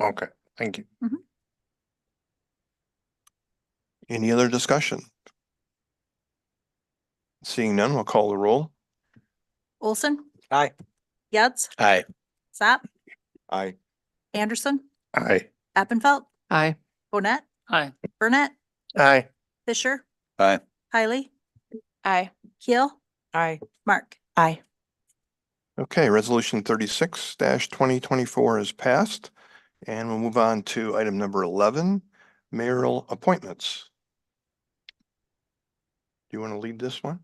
Okay, thank you. Any other discussion? Seeing none, we'll call the roll. Olson, Aye. Yads, Aye. Zap, Aye. Anderson, Aye. Appenfeld, Aye. Burnett, Aye. Burnett, Aye. Fisher, Aye. Hiley, Aye. Keel, Aye. Mark. Aye. Okay, resolution 36-2024 is passed. And we'll move on to item number 11, mayoral appointments. Do you want to lead this one?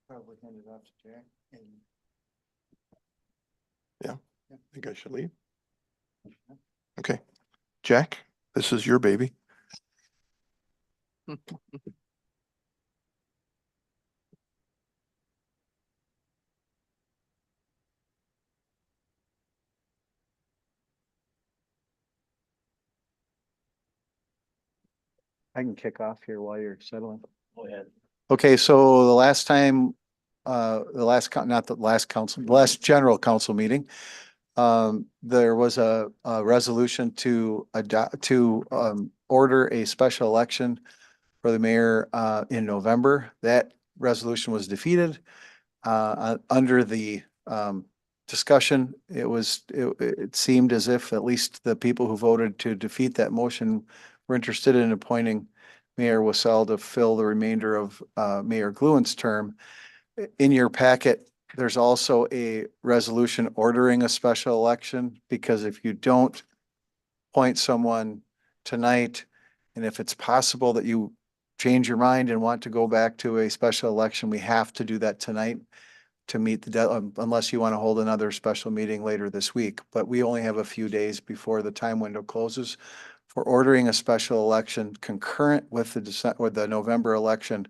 Probably hand it off to Jack. I think I should lead. Okay, Jack, this is your baby. I can kick off here while you're settling. Go ahead. Okay, so the last time, not the last council, the last general council meeting, there was a resolution to order a special election for the mayor, in November. That resolution was defeated. Under the, discussion, it seemed as if at least the people who voted to defeat that motion were interested in appointing Mayor Wassell to fill the remainder of Mayor Gluin's term. In your packet, there's also a resolution ordering a special election, because if you don't appoint someone tonight, and if it's possible that you change your mind and want to go back to a special election, we have to do that tonight to meet the deadline, unless you want to hold another special meeting later this week. But we only have a few days before the time window closes for ordering a special election concurrent with the November election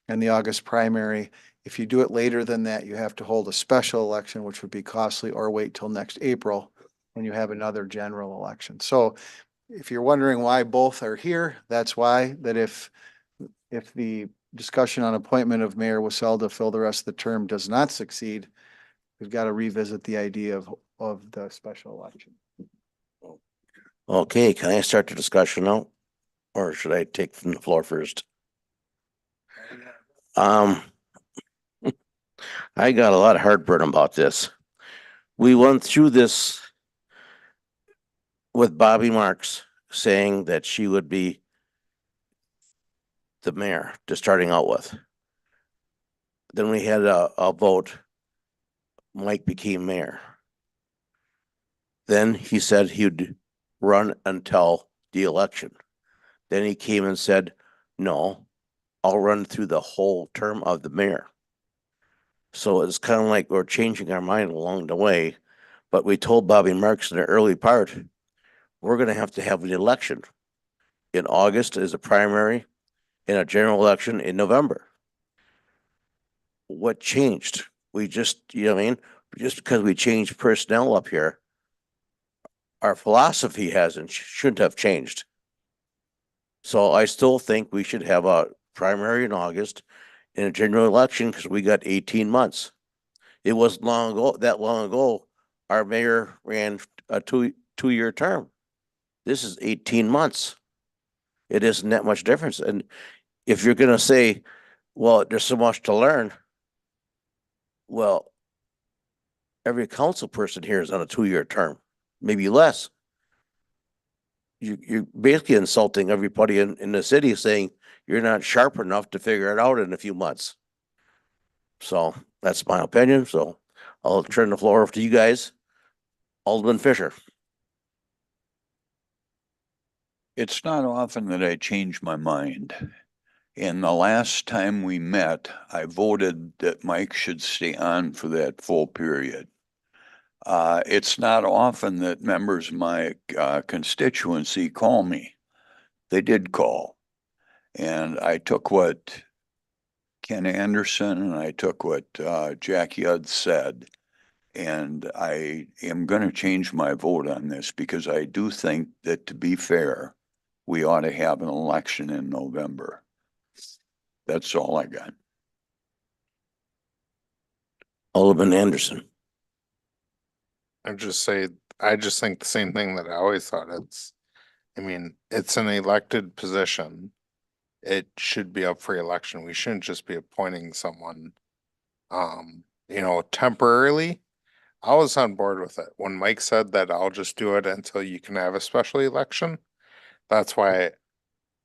and the August primary. If you do it later than that, you have to hold a special election, which would be costly, or wait till next April when you have another general election. So if you're wondering why both are here, that's why. That if the discussion on appointment of Mayor Wassell to fill the rest of the term does not succeed, we've got to revisit the idea of the special election. Okay, can I start the discussion now? Or should I take from the floor first? I got a lot of heartburn about this. We went through this with Bobby Marks saying that she would be the mayor, just starting out with. Then we had a vote. Mike became mayor. Then he said he'd run until the election. Then he came and said, no, I'll run through the whole term of the mayor. So it's kind of like we're changing our mind along the way, but we told Bobby Marks in the early part, we're going to have an election in August as a primary and a general election in November. What changed? We just, you know what I mean? Just because we changed personnel up here, our philosophy shouldn't have changed. So I still think we should have a primary in August and a general election because we got 18 months. It wasn't that long ago, our mayor ran a two-year term. This is 18 months. It isn't that much difference. And if you're gonna say, well, there's so much to learn, well, every council person here is on a 2-year term, maybe less. You're basically insulting everybody in the city, saying you're not sharp enough to figure it out in a few months. So that's my opinion. So I'll turn the floor over to you guys. Alderman Fisher. It's not often that I change my mind. And the last time we met, I voted that Mike should stay on for that full period. It's not often that members of my constituency call me. They did call. And I took what Ken Anderson and I took what Jack Yudd said. And I am going to change my vote on this because I do think that, to be fair, we ought to have an election in November. That's all I got. Alderman Anderson. I just think the same thing that I always thought. It's an elected position. It should be up for election. We shouldn't just be appointing someone, temporarily. I was on board with it. When Mike said that I'll just do it until you can have a special election, that's why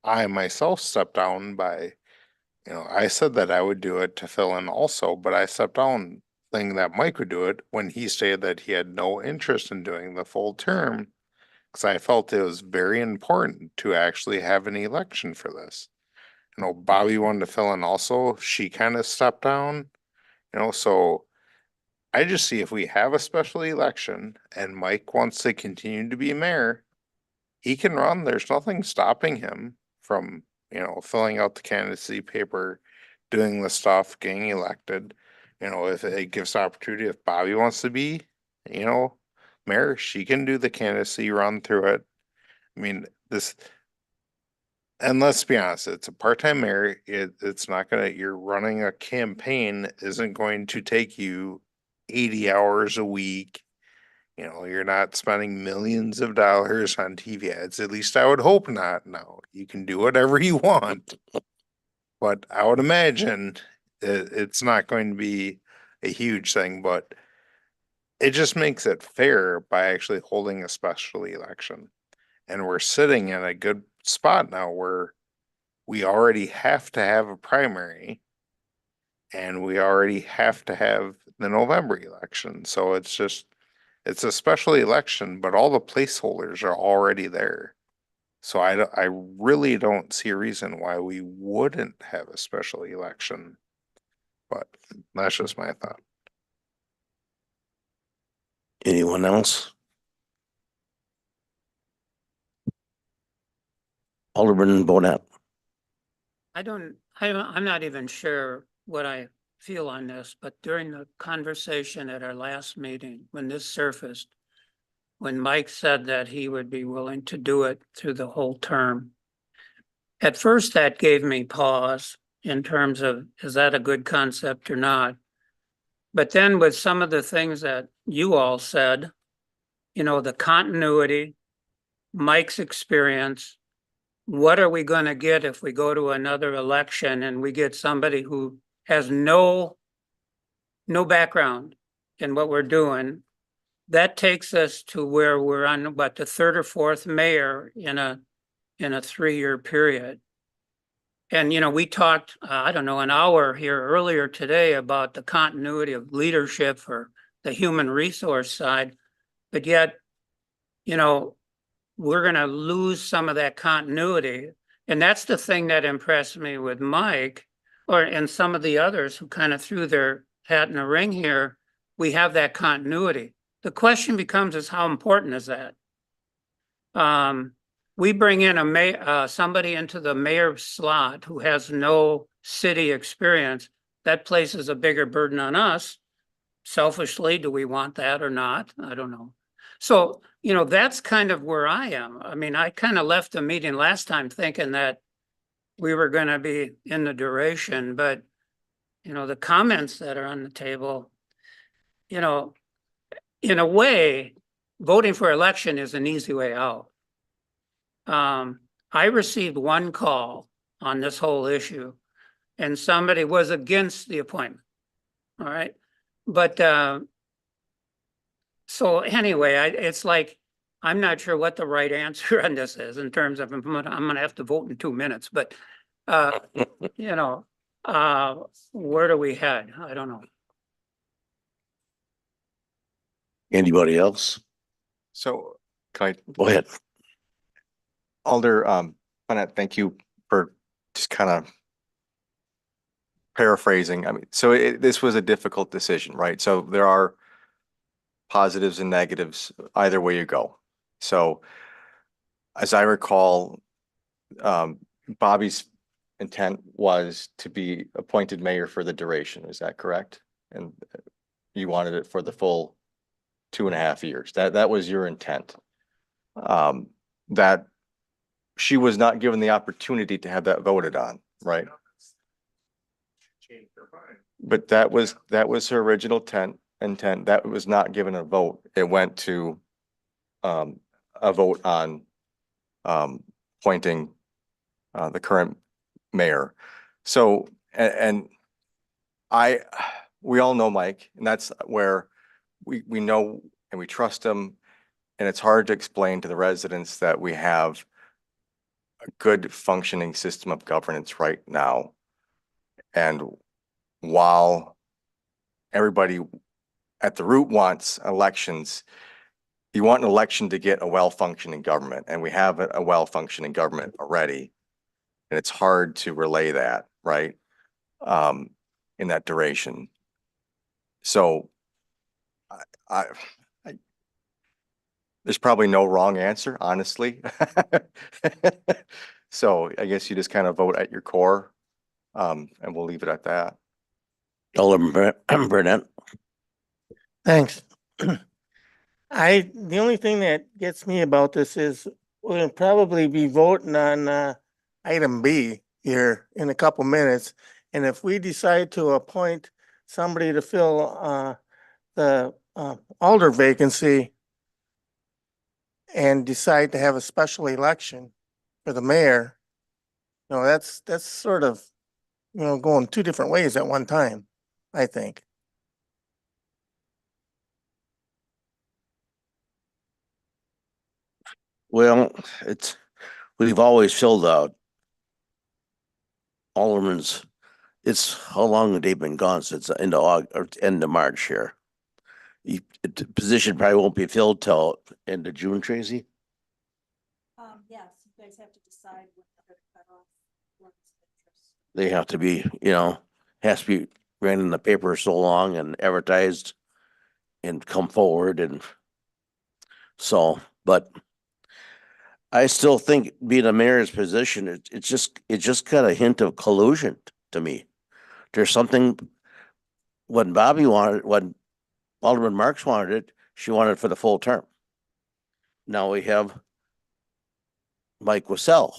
I myself stepped down by, I said that I would do it to fill in also, but I stepped down thinking that Mike would do it when he stated that he had no interest in doing the full term, because I felt it was very important to actually have an election for this. Bobby wanted to fill in also. She kind of stepped down, so I just see if we have a special election and Mike wants to continue to be mayor, he can run. There's nothing stopping him from, filling out the candidacy paper, doing the stuff, getting elected. If it gives opportunity, if Bobby wants to be, mayor, she can do the candidacy, run through it. And let's be honest, it's a part-time mayor. It's not you're running a campaign isn't going to take you 80 hours a week. You're not spending millions of dollars on TV ads. At least I would hope not. No, you can do whatever you want. But I would imagine it's not going to be a huge thing, but it just makes it fair by actually holding a special election. And we're sitting in a good spot now where we already have to have a primary and we already have to have the November election. So it's a special election, but all the placeholders are already there. So I really don't see a reason why we wouldn't have a special election. But that's just my thought. Anyone else? Alderman Bonnet. I'm not even sure what I feel on this, but during the conversation at our last meeting, when this surfaced, when Mike said that he would be willing to do it through the whole term, at first that gave me pause in terms of, is that a good concept or not? But then with some of the things that you all said, the continuity, Mike's experience, what are we going to get if we go to another election and we get somebody who has no background in what we're doing? That takes us to where we're on the third or fourth mayor in a 3-year period. And, we talked, an hour here earlier today about the continuity of leadership for the human resource side, but yet, we're going to lose some of that continuity. And that's the thing that impressed me with Mike and some of the others who kind of threw their hat in the ring here. We have that continuity. The question becomes is how important is that? We bring in somebody into the mayor slot who has no city experience. That places a bigger burden on us selfishly, do we want that or not? I don't know. So, you know, that's kind of where I am. I mean, I kind of left the meeting last time thinking that we were going to be in the duration, but you know, the comments that are on the table, you know, in a way, voting for election is an easy way out. I received one call on this whole issue and somebody was against the appointment. All right. But, so anyway, it's like, I'm not sure what the right answer on this is in terms of, I'm gonna have to vote in 2 minutes, but, you know, where do we head? I don't know. Anybody else? So can I? Go ahead. Alder, Annette, thank you for just kind of paraphrasing. I mean, so this was a difficult decision, right? So there are positives and negatives either way you go. So as I recall, Bobby's intent was to be appointed mayor for the duration. Is that correct? And you wanted it for the full 2.5 years. That was your intent. That she was not given the opportunity to have that voted on, right? But that was her original intent. That was not given a vote. It went to a vote on appointing the current mayor. So, and we all know Mike, and that's where we know and we trust him. And it's hard to explain to the residents that we have a good functioning system of governance right now. And while everybody at the root wants elections, you want an election to get a well-functioning government, and we have a well-functioning government already. And it's hard to relay that, right? In that duration. So there's probably no wrong answer, honestly. So I guess you just kind of vote at your core, and we'll leave it at that. Alderman Burnett. Thanks. The only thing that gets me about this is we'll probably be voting on item B here in a couple minutes. And if we decide to appoint somebody to fill the alder vacancy and decide to have a special election for the mayor, you know, that's sort of, you know, going 2 different ways at one time, I think. Well, we've always filled out aldermen's, how long have they been gone since the end of August or end of March here? The position probably won't be filled till end of June, Tracy? Yes, you guys have to decide what the cutoff was. They have to be, has to be ran in the paper so long and advertised and come forward and so, but I still think being a mayor's position, it just got a hint of collusion to me. There's something, when Alderman Marks wanted it, she wanted it for the full term. Now we have Mike Wassell,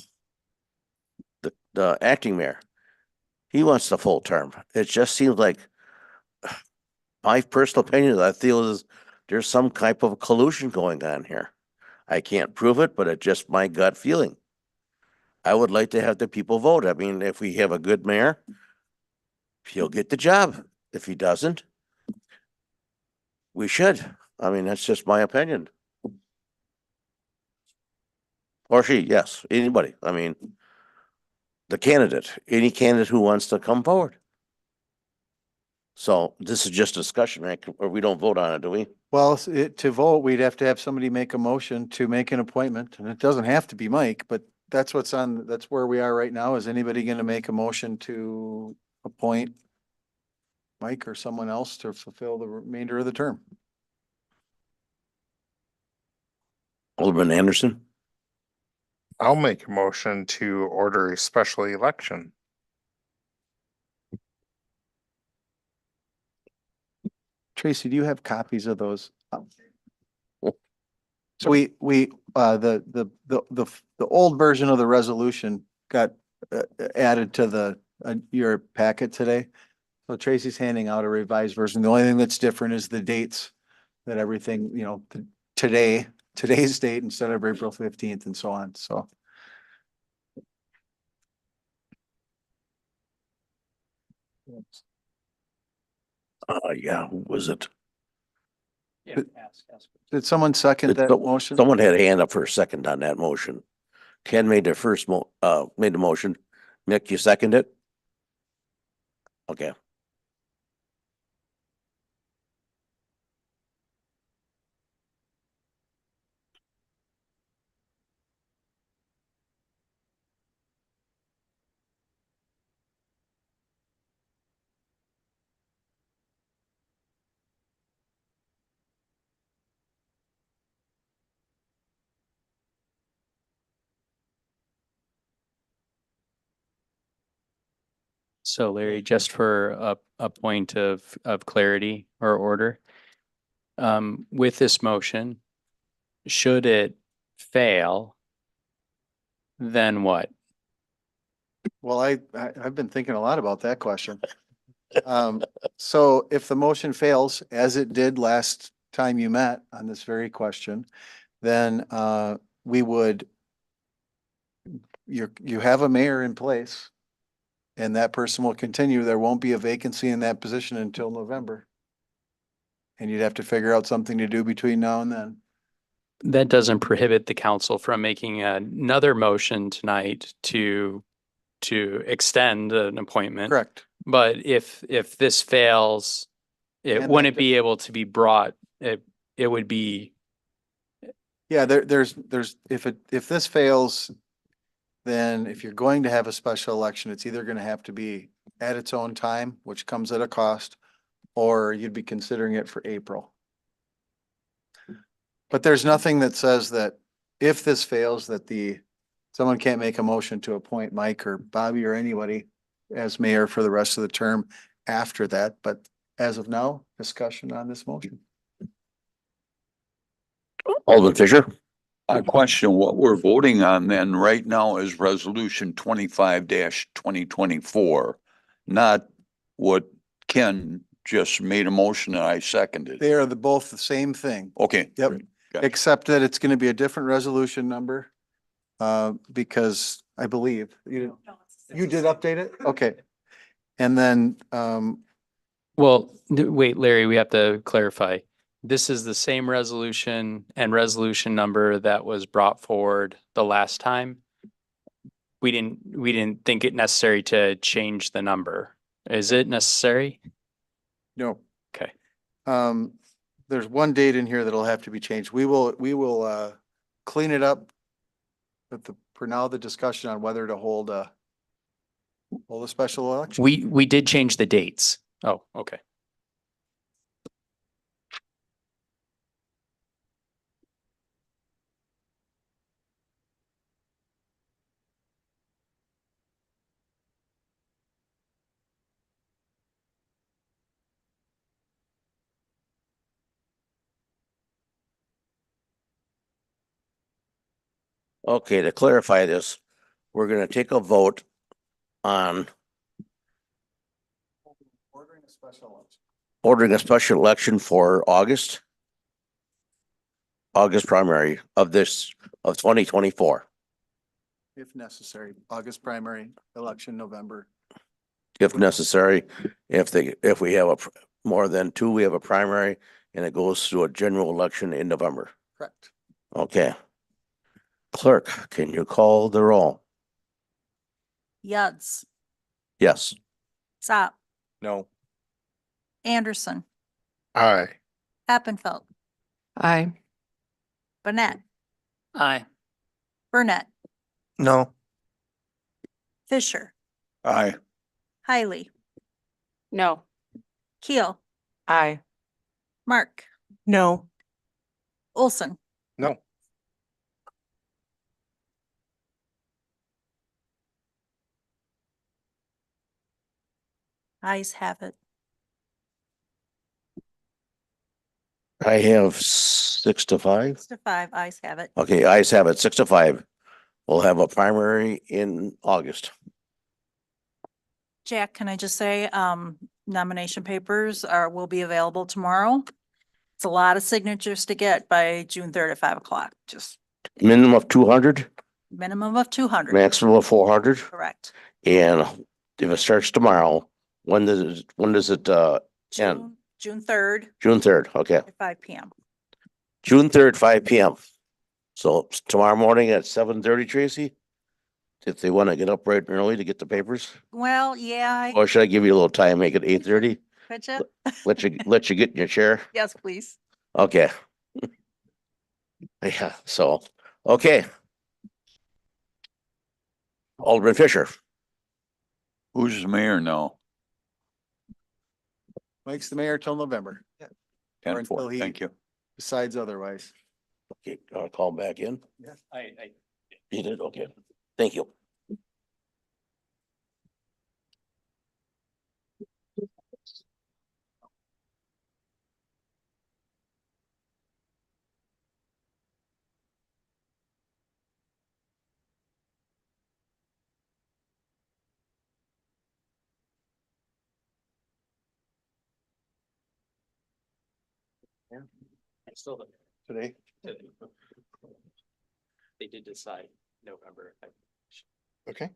the acting mayor. He wants the full term. It just seems like, my personal opinion, I feel is there's some type of collusion going on here. I can't prove it, but it's just my gut feeling. I would like to have the people vote. I mean, if we have a good mayor, he'll get the job. If he doesn't, we should. I mean, that's just my opinion. Or she, yes, anybody. I mean, any candidate who wants to come forward. So this is just discussion, right? Or we don't vote on it, do we? Well, to vote, we'd have to have somebody make a motion to make an appointment, and it doesn't have to be Mike, but that's where we are right now. Is anybody gonna make a motion to appoint Mike or someone else to fulfill the remainder of the term? Alderman Anderson? I'll make a motion to order a special election. Tracy, do you have copies of those? So the old version of the resolution got added to your packet today. So Tracy's handing out a revised version. The only thing that's different is the dates that everything, today's date instead of April 15th and so on, so. Yeah, who was it? Did someone second that motion? Someone had a hand up for a second on that motion. Ken made the first made the motion. Mick, you second it? Okay. So Larry, just for a point of clarity or order, with this motion, should it fail, then what? Well, I've been thinking a lot about that question. So if the motion fails, as it did last time you met on this very question, then we would, you have a mayor in place and that person will continue. There won't be a vacancy in that position until November. And you'd have to figure out something to do between now and then. That doesn't prohibit the council from making another motion tonight to extend an appointment. Correct. But if this fails, it And wouldn't that- be able to be brought, it would be, Yeah, there's, if this fails, then if you're going to have a special election, it's either gonna have to be at its own time, which comes at a cost, or you'd be considering it for April. But there's nothing that says that if this fails, that someone can't make a motion to appoint Mike or Bobby or anybody as mayor for the rest of the term after that. But as of now, discussion on this motion. Alderman Fisher? I question what we're voting on then right now is resolution 25-2024, not what Ken just made a motion and I seconded. They are both the same thing. Okay. Yep. great. Gotcha. Except that it's gonna be a different resolution number. Because I believe you did update it? Okay. And then, well, wait, Larry, we have to clarify. This is the same resolution and resolution number that was brought forward the last time. We didn't think it necessary to change the number. Is it necessary? no. Okay. There's one date in here that'll have to be changed. We will clean it up. But for now, the discussion on whether to hold a special election. We did change the dates. Oh, okay. Okay, to clarify this, we're gonna take a vote on Ordering a special election. ordering a special election for August primary of 2024, If necessary, August primary, election November. if necessary. If we have more than two, we have a primary and it goes through a general election in November. Correct. Okay. Clerk, can you call the roll? Yads, Yes. Zop, No. Anderson, Aye. Appenfeld, Aye. Burnett, Aye. Burnett, No. Fisher, Aye. Hiley, No. Keel, Aye. Mark, No. Olson. No. Eyes have it. I have 6 to 5. 6 to 5, ayes have it. Okay, ayes have it, 6 to 5. We'll have a primary in August. Jack, can I just say, nomination papers will be available tomorrow. It's a lot of signatures to get by June 3rd at 5 o'clock, just Minimum of 200, minimum of 200. maximum of 400. Correct. And if it starts tomorrow, when does it end? June 3rd June 3rd, okay. at 5 PM. June 3rd, 5 PM. So tomorrow morning at 7:30, Tracy? If they want to get up bright and early to get the papers? Well, yeah, Or should I give you a little time, make it 8:30? could you? Let you get in your chair? Yes, please. Okay. Yeah, so, okay. Alderman Fisher. Who's the mayor now? Mike's the mayor till November. Or 10-4, until he thank you. decides otherwise. Okay, I'll call back in. I You did, okay. Thank you. still don't. Today? They did decide November. Okay.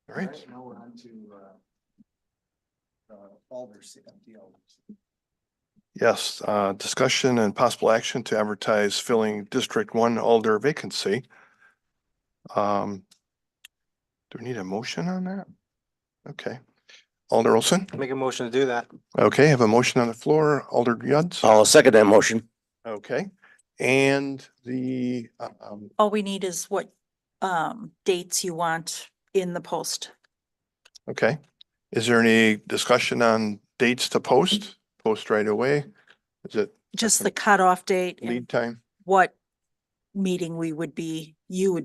All right. Now we're on to, Alder's deal. Yes, discussion and possible action to advertise filling District 1 Alder vacancy. Do we need a motion on that? Okay. Alder Olson? Make a motion to do that. Okay, have a motion on the floor. Alder Yuds? I'll second that motion. Okay, and All we need is what, dates you want in the post. okay. Is there any discussion on dates to post? Post right away? Is it Just the cutoff date and lead time? what meeting you would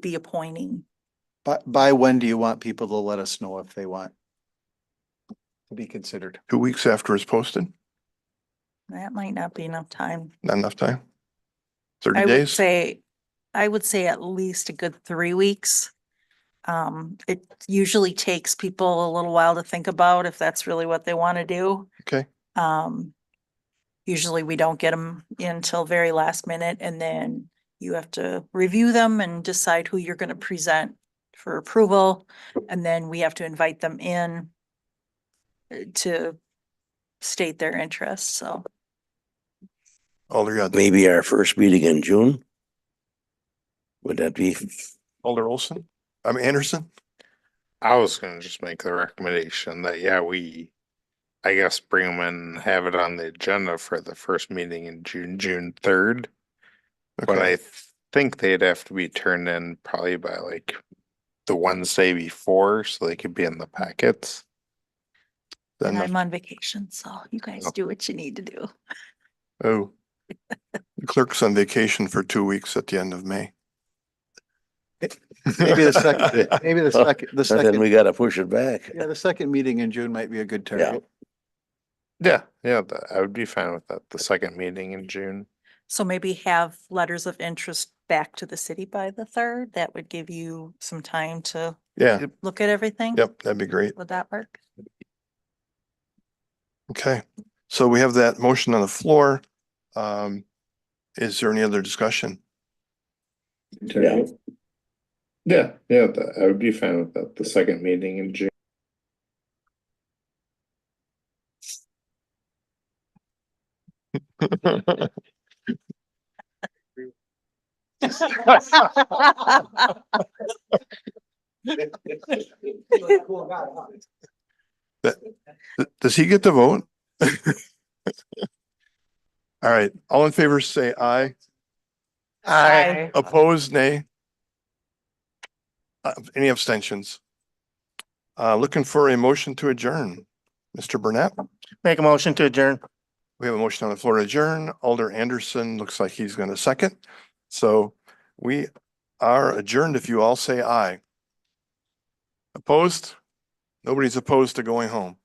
be appointing. By when do you want people to let us know if they want to be considered? 2 weeks after it's posted? That might not be enough time. Not enough time? 30 I would days? say, at least a good 3 weeks. It usually takes people a little while to think about if that's really what they want to do. Okay, Usually we don't get them until very last minute, and then you have to review them and decide who you're gonna present for approval. And then we have to invite them in to state their interest, so. Alder Yuds. Maybe our first meeting in June? Would that be? Alder Olson? Anderson? I was gonna just make the recommendation that, yeah, I guess bring them in, and have it on the agenda for the first meeting in June 3rd. But Okay. I think they'd have to be turned in probably by like the Wednesday before, so they could be in the packets. Then And the- I'm on vacation, so you guys do what you need to do. Oh. The clerk's on vacation for 2 weeks at the end of May. Maybe the second, the Then second, we gotta push it back. yeah, the second meeting in June might be a good target. Yeah, I would be fine with that, the second meeting in June. So maybe have letters of interest back to the city by the 3rd. That would give you some time to Yeah, look at everything. yep, that'd be great. Would that work? Okay, so we have that motion on the floor. Is there any other discussion? Yeah. I would be fine with that, the second meeting in June. Does he get to vote? All right, all in favor, say aye. Aye. Opposed, nay. Any abstentions? Looking for a motion to adjourn. Mr. Burnett, Make a motion to adjourn. we have a motion on the floor to adjourn. Alder Anderson looks like he's going to second. So we are adjourned if you all say aye. Opposed? Nobody's opposed to going home.